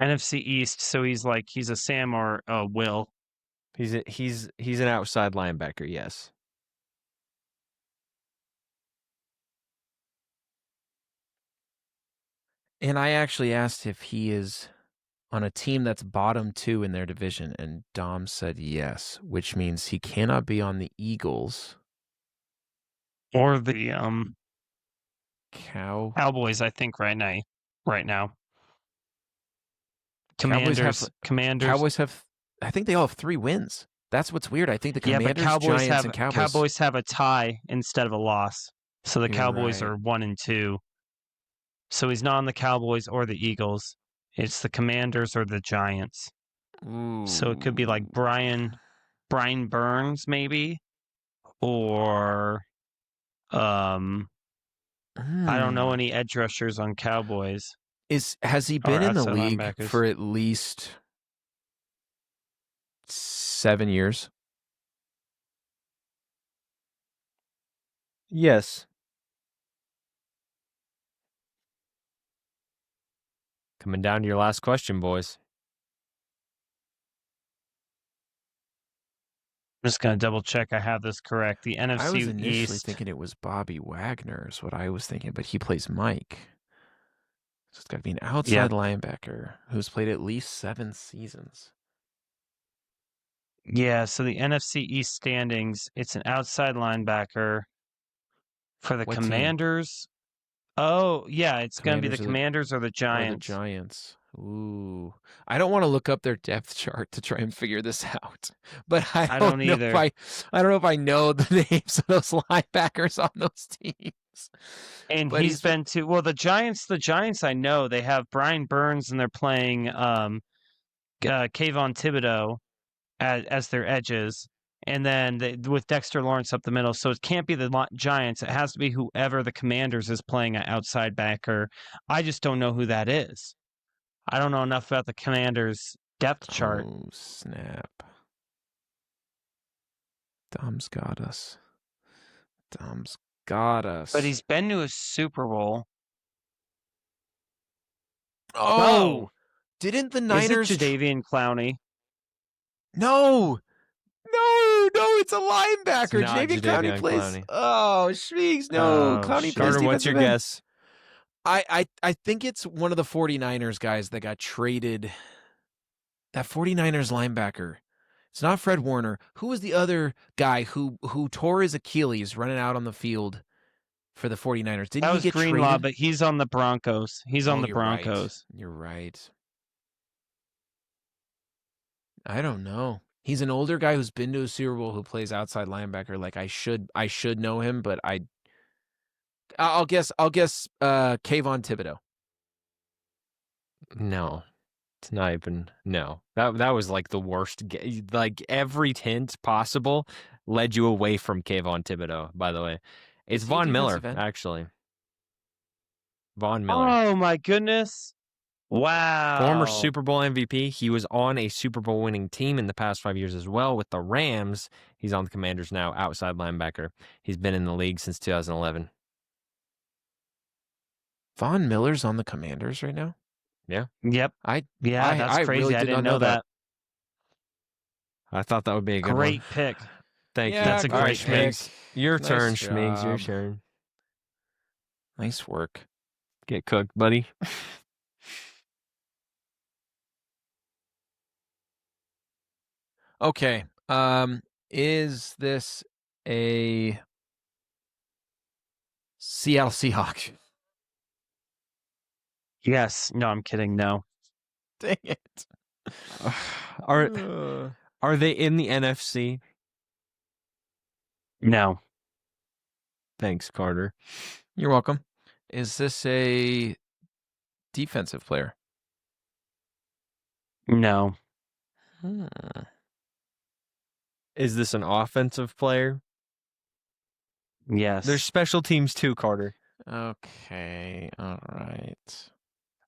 NFC East, so he's a Sam or a Will. He's an outside linebacker, yes. And I actually asked if he is on a team that's bottom 2 in their division, and Dom said yes, which means he cannot be on the Eagles. Or the Cowboys, I think right now. Commanders. Cowboys have, I think they all have 3 wins. That's what's weird. I think the Commanders, Giants, and Cowboys. Cowboys have a tie instead of a loss. So the Cowboys are 1 and 2. So he's not on the Cowboys or the Eagles. It's the Commanders or the Giants. Ooh. So it could be like Brian Burns, maybe, or I don't know any edge rushers on Cowboys. Has he been in the league for at least 7 years? Yes. Coming down to your last question, boys. I'm just going to double check I have this correct. The NFC East. I was initially thinking it was Bobby Wagner is what I was thinking, but he plays Mike. So it's got to be an outside linebacker who's played at least 7 seasons. Yeah, so the NFC East standings, it's an outside linebacker for the Commanders. Oh, yeah, it's going to be the Commanders or the Giants. Or the Giants. Ooh. I don't want to look up their depth chart to try and figure this out. But I don't either. I don't know if I know the names of those linebackers on those teams. And he's been to the Giants I know they have Brian Burns and they're playing Kayvon Thibodeau as their edges, and then with Dexter Lawrence up the middle. So it can't be the Giants. It has to be whoever the Commanders is playing at outside backer. I just don't know who that is. I don't know enough about the Commanders' depth chart. Oh, snap. Dom's got us. But he's been to a Super Bowl. Oh! Didn't the Niners... Is it Jadeveon Clowney? No, it's a linebacker. Jadeveon Clowney plays. Clowney. Oh, Schmeeks, no. Clowney plays. Carter, what's your guess? I think it's one of the 49ers guys that got traded. That 49ers linebacker. It's not Fred Warner. Who was the other guy who tore his Achilles running out on the field for the 49ers? Didn't he get traded? Greenlaw, but he's on the Broncos. He's on the Broncos. Right. You're right. I don't know. He's an older guy who's been to a Super Bowl who plays outside linebacker. Like I should know him, but I'll guess Kayvon Thibodeau. No. It's not even no. That was like the worst. Like every hint possible led you away from Kayvon Thibodeau, by the way. It's Von Miller, actually. Von Miller. Oh my goodness. Wow. Former Super Bowl MVP. He was on a Super Bowl winning team in the past 5 years as well with the Rams. He's on the Commanders now, outside linebacker. He's been in the league since 2011. Von Miller's on the Commanders right now? Yeah. Yep. That's crazy. Really I didn't know that. I thought that would be a good great pick. Thank you. That's a great pick. Your turn, Schmigs. Your turn. Nice work. Get cooked, buddy. Okay. Is this a Seattle Seahawks? Yes. No, I'm kidding. No. Dang it. Are they in the NFC? No. Thanks, Carter. You're welcome. Is this a defensive player? No. Is this an offensive player? Yes. There's special teams too, Carter. Okay. All right.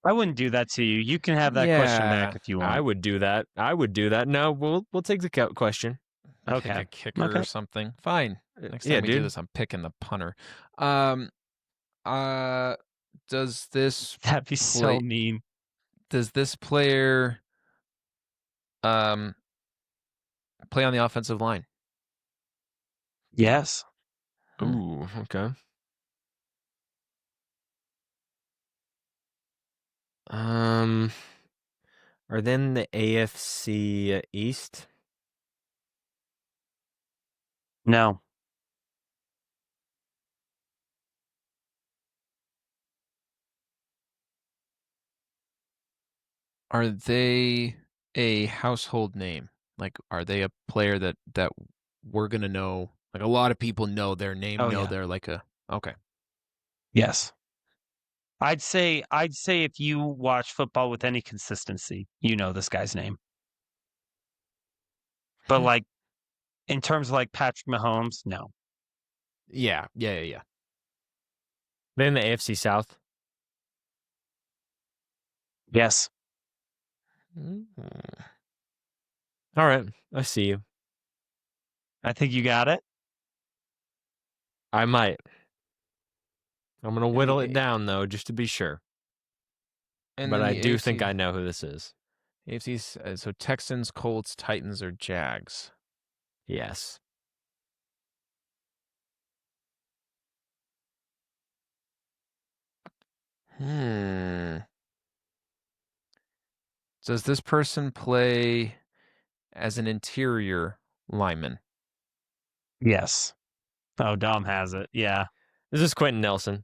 I wouldn't do that to you. You can have that question back if you want. I would do that. No, we'll take the question. Okay. Pick a kicker or something. Fine. Next time we do this, I'm picking the punter. Does this That'd be so mean. Does this player play on the offensive line? Yes. Ooh, okay. Are they in the AFC East? No. Are they a household name? Like, are they a player that we're gonna know? Like, a lot of people know their name. They're like a okay. Yes. I'd say if you watch football with any consistency, you know this guy's name. But like, in terms of like Patrick Mahomes, no. Yeah. They're in the AFC South. Yes. All right, I see you. I think you got it. I might. I'm going to whittle it down, though, just to be sure. But I do think I know who this is. AFC, so Texans, Colts, Titans, or Jags? Yes. Does this person play as an interior lineman? Yes. Oh, Dom has it. Yeah. Is this Quentin Nelson?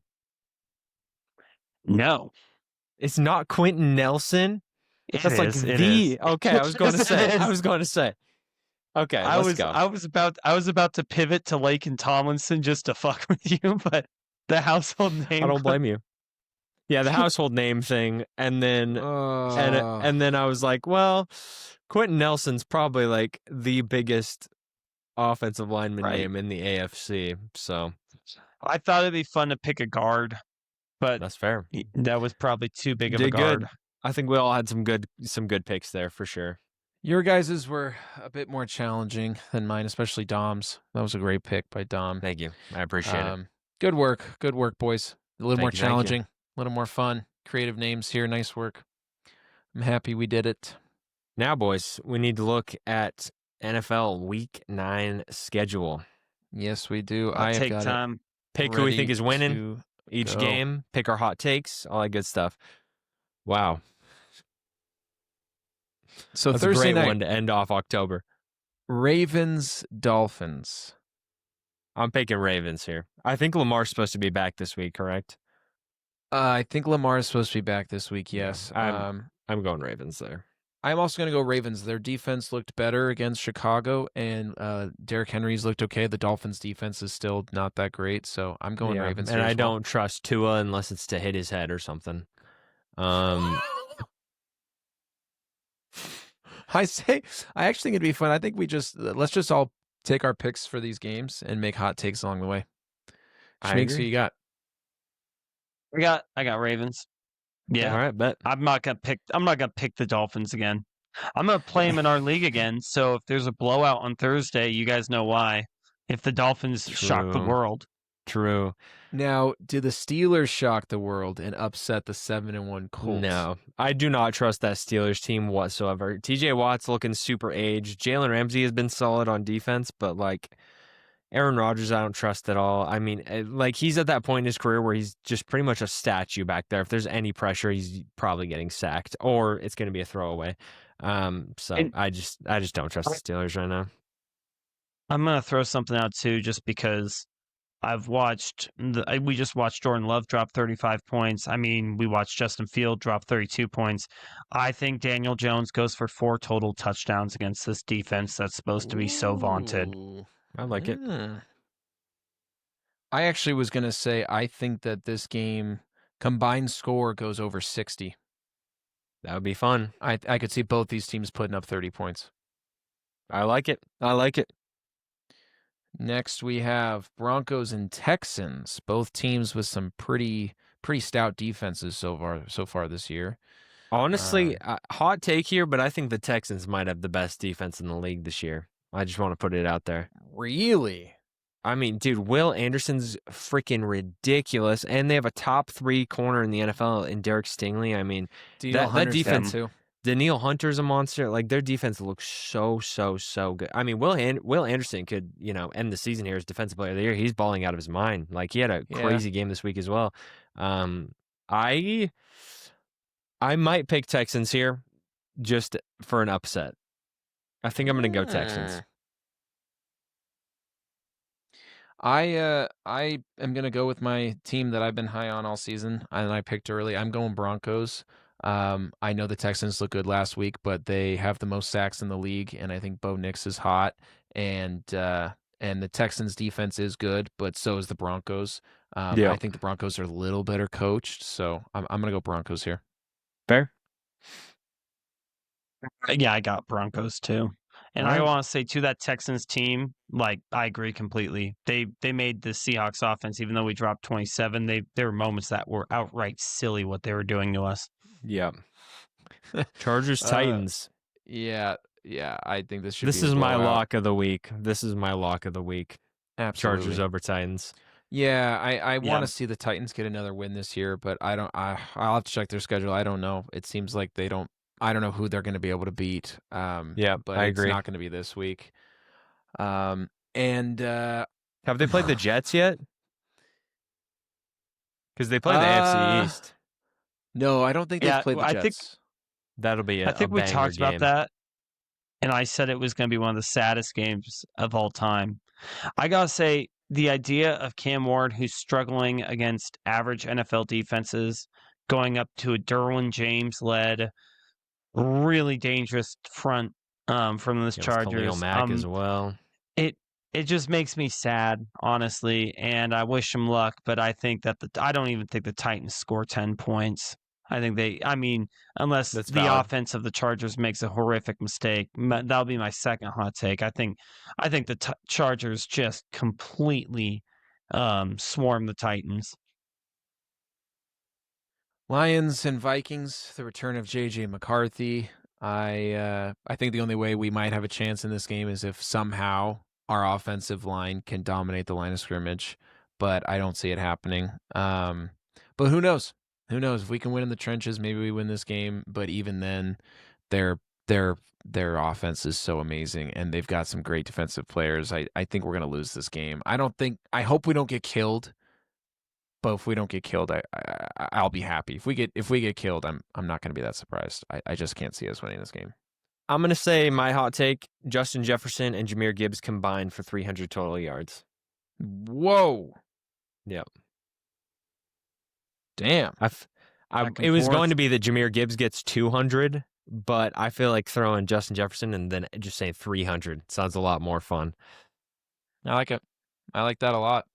No. It's not Quentin Nelson? That's like the... Okay, I was going to say. Okay, let's go. I was about to pivot to Laken Tomlinson just to fuck with you, but the household name... I don't blame you. Yeah, the household name thing, and then and then I was like, well, Quentin Nelson's probably like the biggest offensive lineman name in the AFC. So I thought it'd be fun to pick a guard, but that's fair. That was probably too big of a guard. Good. I think we all had some good picks there for sure. Your guys's were a bit more challenging than mine, especially Dom's. That was a great pick by Dom. Thank you. I appreciate it. Good work, boys. A little more challenging, a little more fun. Creative names here. Nice work. I'm happy we did it. Now, boys, we need to look at NFL Week 9 schedule. Yes, we do. I'll take time. Pick who we think is winning each game. Pick our hot takes. All that good stuff. Wow. So that's Thursday a great night, one to end off October. Ravens, Dolphins. I'm picking Ravens here. I think Lamar's supposed to be back this week, correct? I think Lamar is supposed to be back this week, yes. Yeah, I'm going Ravens there. I'm also going to go Ravens. Their defense looked better against Chicago, and Derrick Henry's looked okay. The Dolphins' defense is still not that great, so I'm going Ravens. And I don't trust Tua unless it's to hit his head or something. I actually think it'd be fun. I think let's just all take our picks for these games and make hot takes along the way. Schmeeks, who you got? I got Ravens. Yeah. All right, bet. I'm not gonna pick the Dolphins again. I'm gonna play them in our league again. So if there's a blowout on Thursday, you guys know why. If the Dolphins shock the world. True. Now, do the Steelers shock the world and upset the 7-1 Colts? No, I do not trust that Steelers team whatsoever. TJ Watt's looking super aged. Jalen Ramsey has been solid on defense, but like Aaron Rodgers, I don't trust at all. I mean, like he's at that point in his career where he's just pretty much a statue back there. If there's any pressure, he's probably getting sacked or it's going to be a throwaway. I just don't trust the Steelers right now. I'm going to throw something out too, just because we just watched Jordan Love drop 35 points. I mean, we watched Justin Field drop 32 points. I think Daniel Jones goes for 4 total touchdowns against this defense that's supposed to be so vaunted. I like it. I actually was going to say, I think that this game combined score goes over 60. That would be fun. I could see both these teams putting up 30 points. I like it. Next, we have Broncos and Texans, both teams with some pretty stout defenses so far this year. Honestly, hot take here, but I think the Texans might have the best defense in the league this year. I just want to put it out there. Really? I mean, dude, Will Anderson's freaking ridiculous, and they have a top 3 corner in the NFL in Derek Stingley. I mean, that defense too. Danielle Hunter's a monster. Like their defense looks so good. I mean, Will Anderson could, end the season here as defensive player of the year. He's balling out of his mind. Like he had a crazy game this week as well. I might pick Texans here just for an upset. I think I'm going to go Texans. I am going to go with my team that I've been high on all season, and I picked early. I'm going Broncos. I know the Texans looked good last week, but they have the most sacks in the league, and I think Bo Nix is hot, and the Texans defense is good, but so is the Broncos. I think the Broncos are a little better coached, so I'm going to go Broncos here. Fair. Yeah, I got Broncos too. And I want to say to that Texans team, like I agree completely. They made the Seahawks offense, even though we dropped 27, there were moments that were outright silly what they were doing to us. Yeah. Chargers Titans. Yeah, I think this should This is my lock of the week. Absolutely. Chargers over Titans. Yeah, I want to see the Titans get another win this year, but I'll have to check their schedule. I don't know. It seems like I don't know who they're going to be able to beat. But I agree. It's not going to be this week. And have they played the Jets yet? Because they played the AFC East. No, I don't think they've played the Jets. I think that'll be. I think we talked about that, and I said it was going to be one of the saddest games of all time. I gotta say, the idea of Cam Ward, who's struggling against average NFL defenses, going up to a Derwin James-led, really dangerous front from this Chargers. Khalil Mack as well. it just makes me sad, honestly, and I wish them luck. But I think that I don't even think the Titans score 10 points. I mean, unless That's the valid. offense of the Chargers makes a horrific mistake, that'll be my second hot take. I think the Chargers just completely swarm the Titans. Lions and Vikings, the return of J.J. McCarthy. I think the only way we might have a chance in this game is if somehow our offensive line can dominate the line of scrimmage, but I don't see it happening. But who knows? Who knows? If we can win in the trenches, maybe we win this game. But even then, their offense is so amazing, and they've got some great defensive players. I think we're gonna lose this game. I hope we don't get killed. But if we don't get killed, I'll be happy. If we get killed, I'm not going to be that surprised. I just can't see us winning this game. I'm going to say my hot take: Justin Jefferson and Jahmyr Gibbs combined for 300 total yards. Whoa. Yep. Damn. It was going to be that Jahmyr Gibbs gets 200, but I feel like throwing Justin Jefferson and then just saying 300 sounds a lot more fun. I like it. I like that a lot.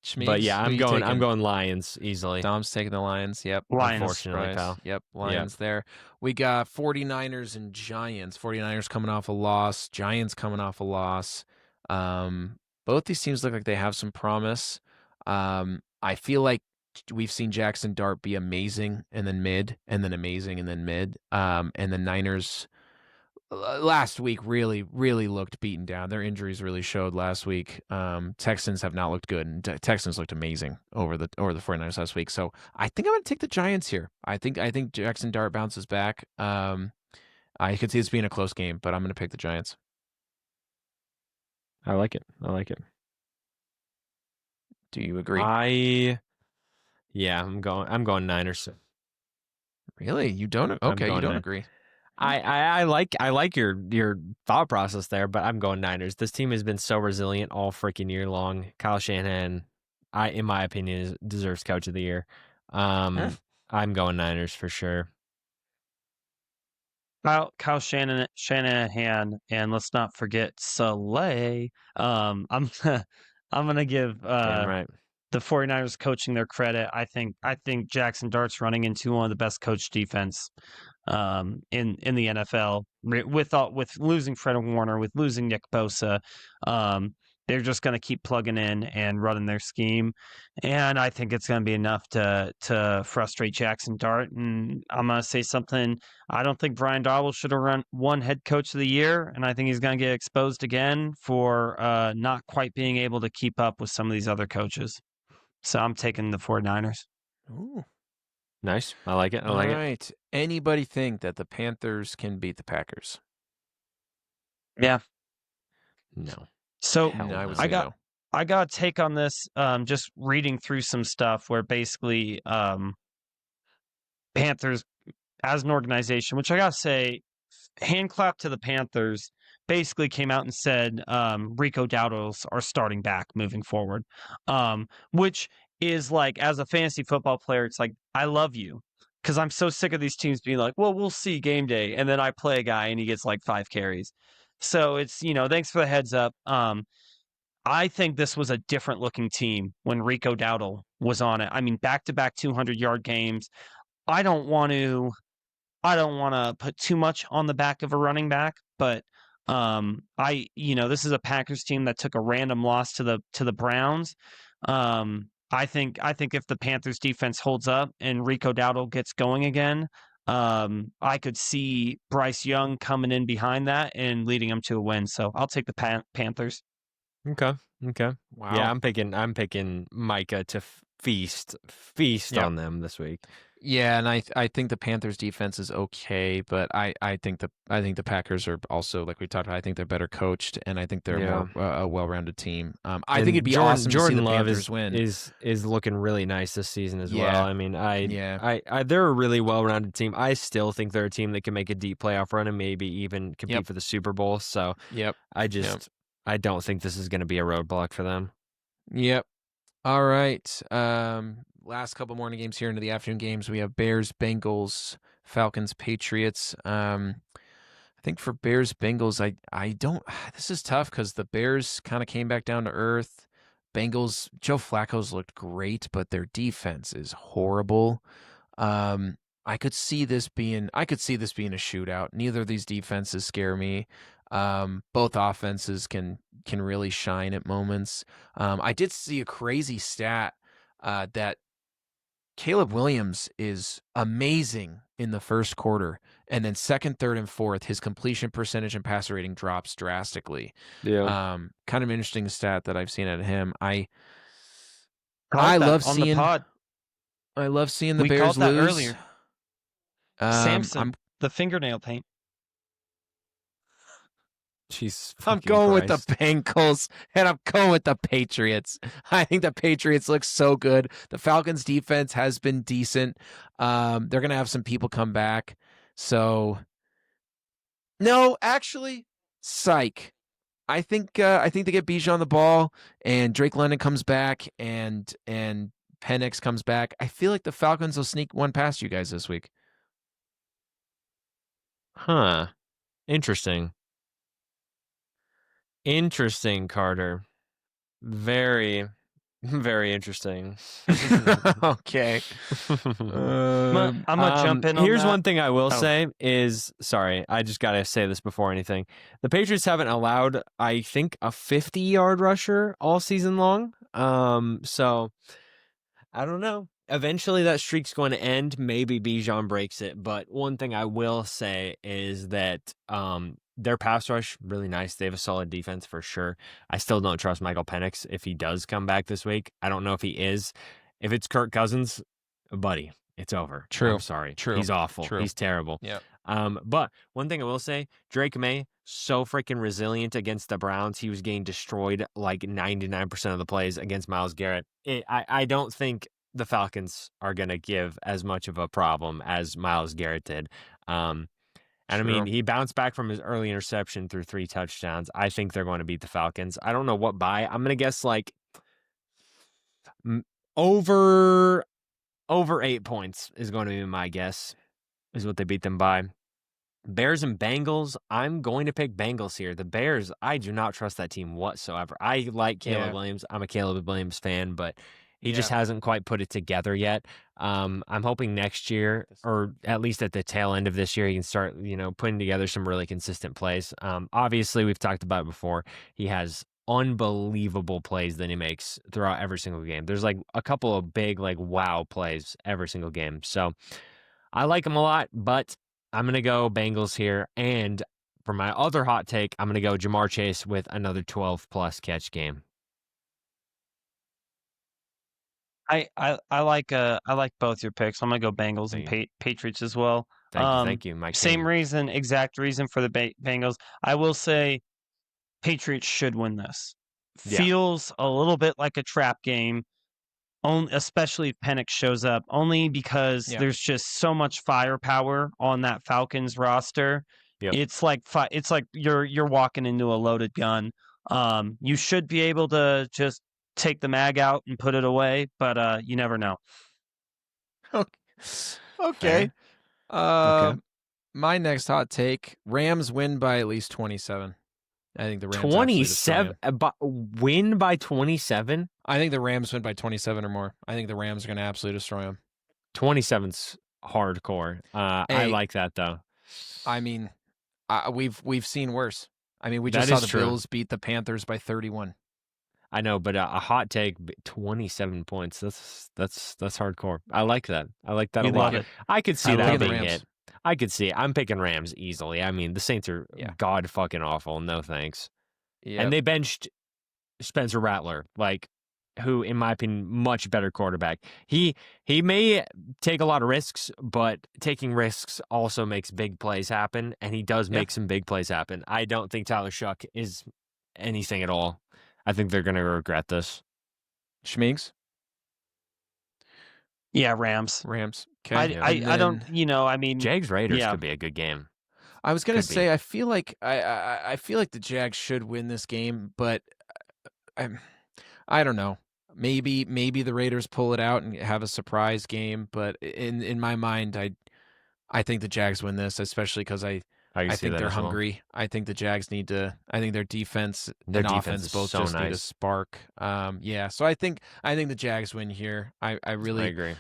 Schmeeks, but yeah, I'm going Lions easily. Dom's taking the Lions. Yep. Lions. Unfortunately, pal. Yep. Lions there. We got 49ers and Giants. 49ers coming off a loss. Giants coming off a loss. Both these teams look like they have some promise. I feel like we've seen Jackson Dart be amazing and then mid, and then amazing and then mid. And the Niners last week really, really looked beaten down. Their injuries really showed last week. Texans have not looked good, and Texans looked amazing over the 49ers last week. So I think I'm going to take the Giants here. I think Jackson Dart bounces back. I could see this being a close game, but I'm going to pick the Giants. I like it. Do you agree? I'm going Niners. Really? You don't? Okay, you don't agree. I like your thought process there, but I'm going Niners. This team has been so resilient all freaking year long. Kyle Shanahan, in my opinion, deserves Coach of the Year. I'm going Niners for sure. Kyle Shanahan, and let's not forget Saleh. I'm gonna give right. the 49ers coaching their credit. I think Jackson Dart's running into one of the best coached defense in the NFL. With losing Fred Warner, with losing Nick Bosa, they're just going to keep plugging in and running their scheme, and I think it's going to be enough to frustrate Jackson Dart. And I'm going to say something. I don't think Brian Daboll should have won head coach of the year, and I think he's going to get exposed again for not quite being able to keep up with some of these other coaches. So I'm taking the 49ers. Ooh. Nice. I like it. All right. Anybody think that the Panthers can beat the Packers? Yeah. No. So I got a take on this. Just reading through some stuff where basically Panthers as an organization, which I gotta say, hand clap to the Panthers, basically came out and said Rico Dowdles are starting back moving forward, which is like, as a fantasy football player, it's like, I love you, because I'm so sick of these teams being like, well, we'll see game day, and then I play a guy and he gets like 5 carries. So it's, thanks for the heads up. I think this was a different looking team when Rico Dowdle was on it. I mean, back-to-back 200-yard games. I don't want to put too much on the back of a running back, but this is a Packers team that took a random loss to the Browns. I think if the Panthers defense holds up and Rico Dowdle gets going again, I could see Bryce Young coming in behind that and leading them to a win. So I'll take the Panthers. Okay. Wow. Yeah, I'm picking Micah to feast on them this week. Yeah, and I think the Panthers defense is okay, but I think the Packers are also, like we talked about, I think they're better coached, and I think they're more a well-rounded team. I think it'd be awesome to see the Panthers win. Is looking really nice this season as well. I mean, they're a really well-rounded team. I still think they're a team that can make a deep playoff run and maybe even compete for the Super Bowl. So I don't think this is going to be a roadblock for them. Yep. All right. Last couple morning games here into the afternoon games. We have Bears, Bengals, Falcons, Patriots. I think for Bears-Bengals, I don't – this is tough because the Bears kind of came back down to earth. Bengals, Joe Flacco's looked great, but their defense is horrible. I could see this being a shootout. Neither of these defenses scare me. Both offenses can really shine at moments. I did see a crazy stat that Caleb Williams is amazing in the first quarter, and then second, third, and fourth, his completion percentage and passer rating drops drastically. Yeah. Kind of interesting stat that I've seen out of him. I love seeing the Bears lose earlier. Samson, the fingernail paint. I'm going with the Bengals, and I'm going with the Patriots. I think the Patriots look so good. The Falcons' defense has been decent. They're going to have some people come back. So, no, actually, psych. I think they get Bijan the ball, and Drake London comes back, and Penix comes back. I feel like the Falcons will sneak one past you guys this week. Huh. Interesting. Interesting, Carter. Very, very interesting. Okay. I'm gonna jump in on Here's that. one thing I will say is, sorry, I just got to say this before anything. The Patriots haven't allowed, I think, a 50-yard rusher all season long. So I don't know. Eventually that streak's going to end. Maybe Bijan breaks it. But one thing I will say is that their pass rush, really nice. They have a solid defense for sure. I still don't trust Michael Penix if he does come back this week. I don't know if he is. If it's Kirk Cousins, buddy, it's over. True. I'm sorry. True. He's awful. True. He's terrible. Yeah. But one thing I will say, Drake May, so freaking resilient against the Browns. He was getting destroyed like 99% of the plays against Myles Garrett. I don't think the Falcons are going to give as much of a problem as Myles Garrett did. And I mean, he bounced back from his early interception through 3 touchdowns. I think they're going to beat the Falcons. I don't know what by. I'm going to guess like over 8 points is going to be my guess, is what they beat them by. Bears and Bengals, I'm going to pick Bengals here. The Bears, I do not trust that team whatsoever. I like Caleb Williams. I'm a Caleb Williams fan, but he just hasn't quite put it together yet. I'm hoping next year, or at least at the tail end of this year, he can start, putting together some really consistent plays. Obviously, we've talked about it before. He has unbelievable plays that he makes throughout every single game. There's like a couple of big, like, wow plays every single game. So I like him a lot, but I'm going to go Bengals here. And for my other hot take, I'm going to go Ja'Marr Chase with another 12-plus catch game. I like both your picks. I'm gonna go Bengals and Patriots as well. Thank you, Mike. Same reason, exact reason for the Bengals. I will say, Patriots should win this. Yeah. Feels a little bit like a trap game, especially if Penix shows up. Only because there's just so much firepower on that Falcons roster. Yep. It's like you're walking into a loaded gun. You should be able to just take the mag out and put it away, but you never know. Okay. My next hot take, Rams win by at least 27. I think the Rams 27 win by 27. I think the Rams win by 27 or more. I think the Rams are going to absolutely destroy them. 27's hardcore. I like that though. I mean, we've seen worse. I mean, we just saw the Bills beat the Panthers by 31. I know, but a hot take, 27 points. That's hardcore. I like that. I like that a lot. I could see that being hit. I could see it. I'm picking Rams easily. I mean, the Saints are god fucking awful. No thanks. Yep. And they benched Spencer Rattler, who, in my opinion, much better quarterback. He may take a lot of risks, but taking risks also makes big plays happen, and he does make some big plays happen. I don't think Tyler Shuck is anything at all. I think they're going to regret this. Schmeeks? Yeah, Rams. Okay. I don't, I mean, Jags Raiders could be a good game. I was going to say, I feel like I feel like the Jags should win this game, but I don't know. Maybe the Raiders pull it out and have a surprise game, but in my mind, I think the Jags win this, especially because I I think they're hungry. I think the Jags need to. I think their defense and offense both just need a spark. So I think the Jags win here. I agree.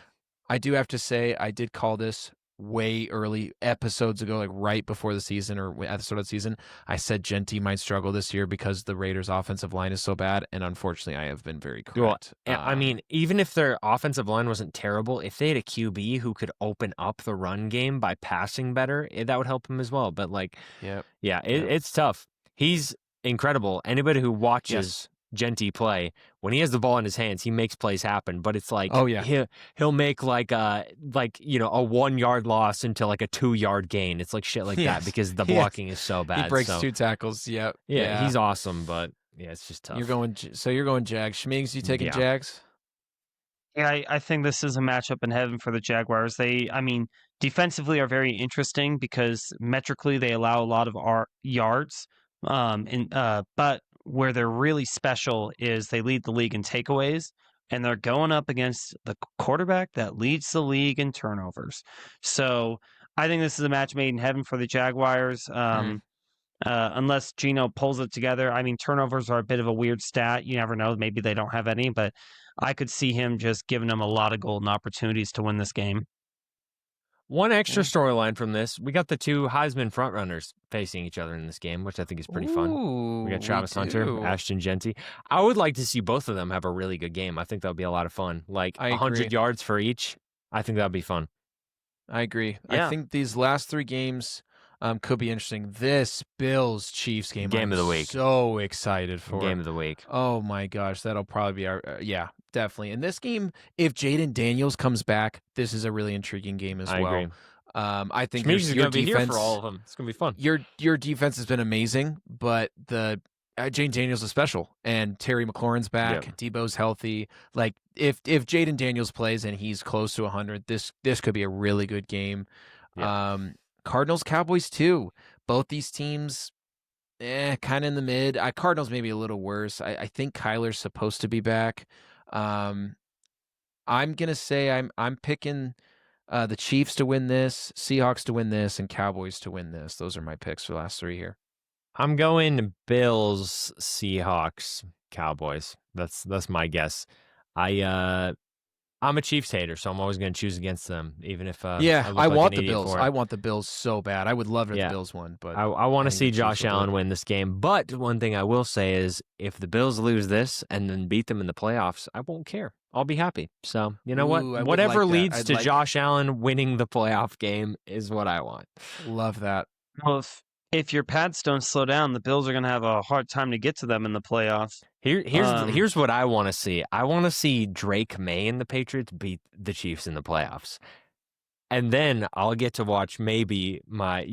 I do have to say I did call this way early episodes ago, like right before the season or at the start of the season. I said Genty might struggle this year because the Raiders' offensive line is so bad, and unfortunately, I have been very correct. Well, I mean, even if their offensive line wasn't terrible, if they had a QB who could open up the run game by passing better, that would help him as well. But it's tough. He's incredible. Anybody who watches Genty play, when he has the ball in his hands, he makes plays happen. But it's like, he'll make like a 1 yard loss into like a 2 yard gain. It's like shit like that because the blocking is so bad. He breaks 2 tackles. Yep. Yeah, he's awesome, but it's just tough. You're going Jags. Schmeeks, you taking Jags? Yeah, I think this is a matchup in heaven for the Jaguars. Defensively are very interesting because metrically they allow a lot of yards. But where they're really special is they lead the league in takeaways, and they're going up against the quarterback that leads the league in turnovers. So I think this is a match made in heaven for the Jaguars. Unless Geno pulls it together. I mean, turnovers are a bit of a weird stat. You never know. Maybe they don't have any, but I could see him just giving them a lot of golden opportunities to win this game. One extra storyline from this, we got the 2 Heisman frontrunners facing each other in this game, which I think is pretty fun. We got Travis Hunter, Ashton Genty. I would like to see both of them have a really good game. I think that would be a lot of fun. Like 100 yards for each. I think that would be fun. I agree. Yeah. I think these last 3 games could be interesting. This Bills-Chiefs game of the week. So excited for. Game of the week. Oh my gosh, that'll probably be our definitely. In this game, if Jaden Daniels comes back, this is a really intriguing game as well. Agree. I think your going to be here for all of them. It's going to be fun. Your defense has been amazing, but the Jaden Daniels is special, and Terry McLaurin's back. Yep. Debo's healthy. Like if Jaden Daniels plays and he's close to 100, this could be a really good game. Yep. Cardinals Cowboys too. Both these teams, kind of in the mid. Cardinals maybe a little worse. I think Kyler's supposed to be back. I'm gonna say I'm picking the Chiefs to win this, Seahawks to win this, and Cowboys to win this. Those are my picks for the last 3 here. I'm going Bills, Seahawks, Cowboys. That's my guess. I'm a Chiefs hater, so I'm always going to choose against them, even if I want the Bills. I want the Bills so bad. I would love it if the Bills won, but I want to see Josh Allen win this game. But one thing I will say is, if the Bills lose this and then beat them in the playoffs, I won't care. I'll be happy. So you know what? Whatever leads to Josh Allen winning the playoff game is what I want. Love that. Well, if your pads don't slow down, the Bills are going to have a hard time to get to them in the playoffs. Here's what I want to see. I want to see Drake May and the Patriots beat the Chiefs in the playoffs. And then I'll get to watch maybe my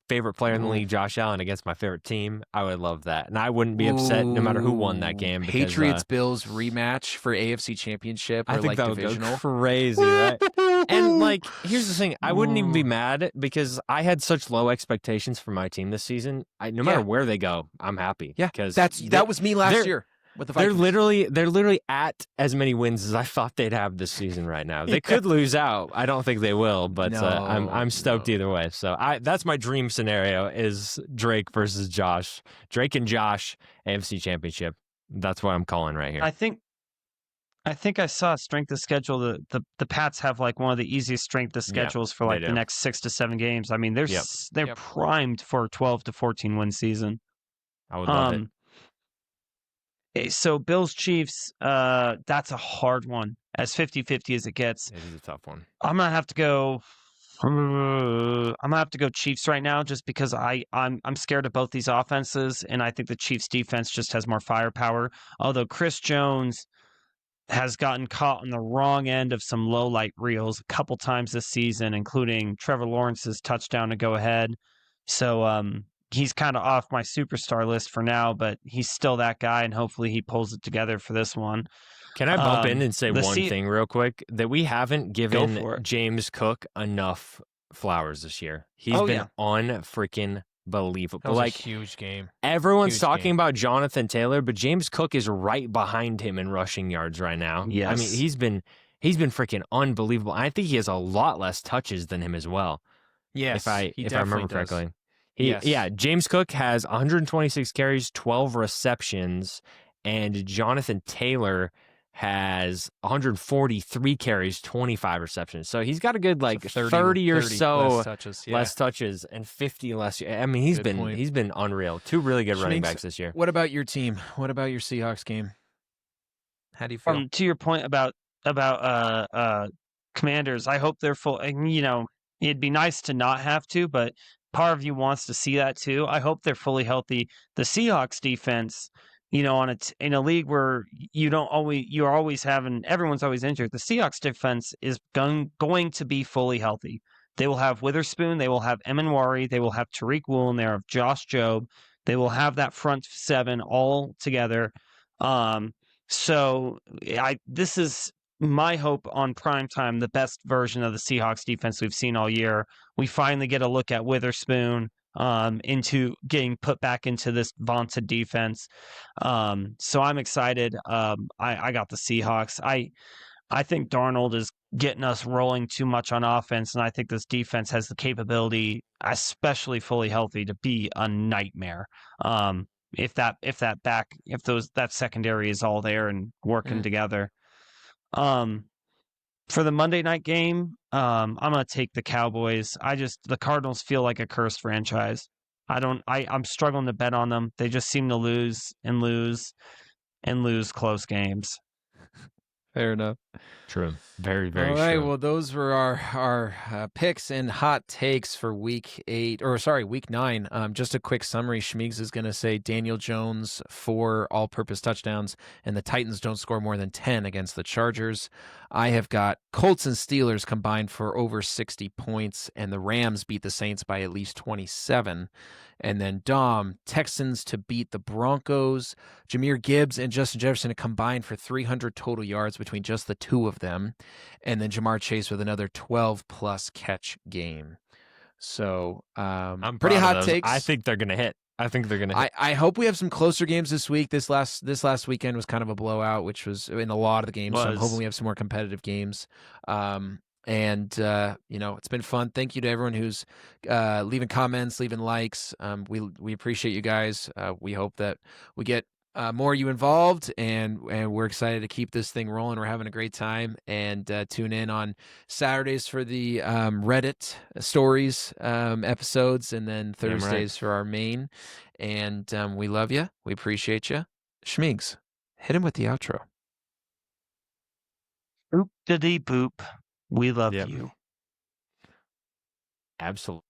favorite player in the league, Josh Allen, against my favorite team. I would love that. And I wouldn't be upset no matter who won that game. Patriots-Bills rematch for AFC Championship or I think that divisional. Would go crazy, right? And here's the thing. I wouldn't even be mad because I had such low expectations for my team this season. No matter where they go, I'm happy. Yeah, that was me last year. With the they're literally at as many wins as I thought they'd have this season right now. They could lose out. I don't think they will, but I'm stoked either way. So that's my dream scenario is Drake versus Josh. Drake and Josh, AFC Championship. That's what I'm calling right here. I think I saw strength of schedule. The Pats have like one of the easiest strength of schedules for like the next 6 to 7 games. I mean, they're primed for a 12 to 14 win season. I would love it. So Bills Chiefs, that's a hard one. As 50-50 as it gets. It is a tough one. I'm gonna have to go Chiefs right now, just because I'm scared of both these offenses, and I think the Chiefs defense just has more firepower. Although Chris Jones has gotten caught on the wrong end of some low light reels a couple times this season, including Trevor Lawrence's touchdown to go ahead. So he's kind of off my superstar list for now, but he's still that guy, and hopefully he pulls it together for this one. Can I bump in and say one thing real quick? That we haven't given James Cook enough flowers this year. He's been unfreaking believable. That was a huge game. Everyone's talking about Jonathan Taylor, but James Cook is right behind him in rushing yards right now. Yes. I mean, he's been freaking unbelievable. I think he has a lot less touches than him as well. Yes, if I remember correctly. Yeah, James Cook has 126 carries, 12 receptions, and Jonathan Taylor has 143 carries, 25 receptions. So he's got a good 30 or so less touches and 50 less. I mean, he's been unreal. Two really good running backs this year. What about your team? What about your Seahawks game? How do you feel? To your point about Commanders, I hope they're full. You know, it'd be nice to not have to, but part of you wants to see that too. I hope they're fully healthy. The Seahawks defense, you know, in a league where you're always having everyone's always injured. The Seahawks defense is going to be fully healthy. They will have Witherspoon, they will have Emanwari, they will have Tariq Woolen, they have Josh Jobe. They will have that front seven all together. So this is my hope on primetime, the best version of the Seahawks defense we've seen all year. We finally get a look at Witherspoon into getting put back into this vaunted defense. So I'm excited. I got the Seahawks. I think Darnold is getting us rolling too much on offense, and I think this defense has the capability, especially fully healthy, to be a nightmare. If that secondary is all there and working together. For the Monday night game, I'm gonna take the Cowboys. The Cardinals feel like a cursed franchise. I'm struggling to bet on them. They just seem to lose close games. Fair enough. True. Very, very true. All right, true. well, those were our picks and hot takes for week 9. Just a quick summary. Schmiegs is going to say Daniel Jones 4 all-purpose touchdowns, and the Titans don't score more than 10 against the Chargers. I have got Colts and Steelers combined for over 60 points, and the Rams beat the Saints by at least 27. And then Dom, Texans to beat the Broncos. Jahmyr Gibbs and Justin Jefferson to combine for 300 total yards between just the two of them. And then Jamar Chase with another 12-plus catch game. So I'm pretty hot takes. I think they're going to hit. I hope we have some closer games this week. This last weekend was kind of a blowout, which was in a lot of the games. So I'm hoping we have some more competitive games. And it's been fun. Thank you to everyone who's leaving comments, leaving likes. We appreciate you guys. We hope that we get more of you involved, and we're excited to keep this thing rolling. We're having a great time, and tune in on Saturdays for the Reddit stories episodes, and then Thursdays for our main. And we love you. We appreciate you. Schmiegs, hit him with the outro. Boop-diddy boop. We love you. Absolutely.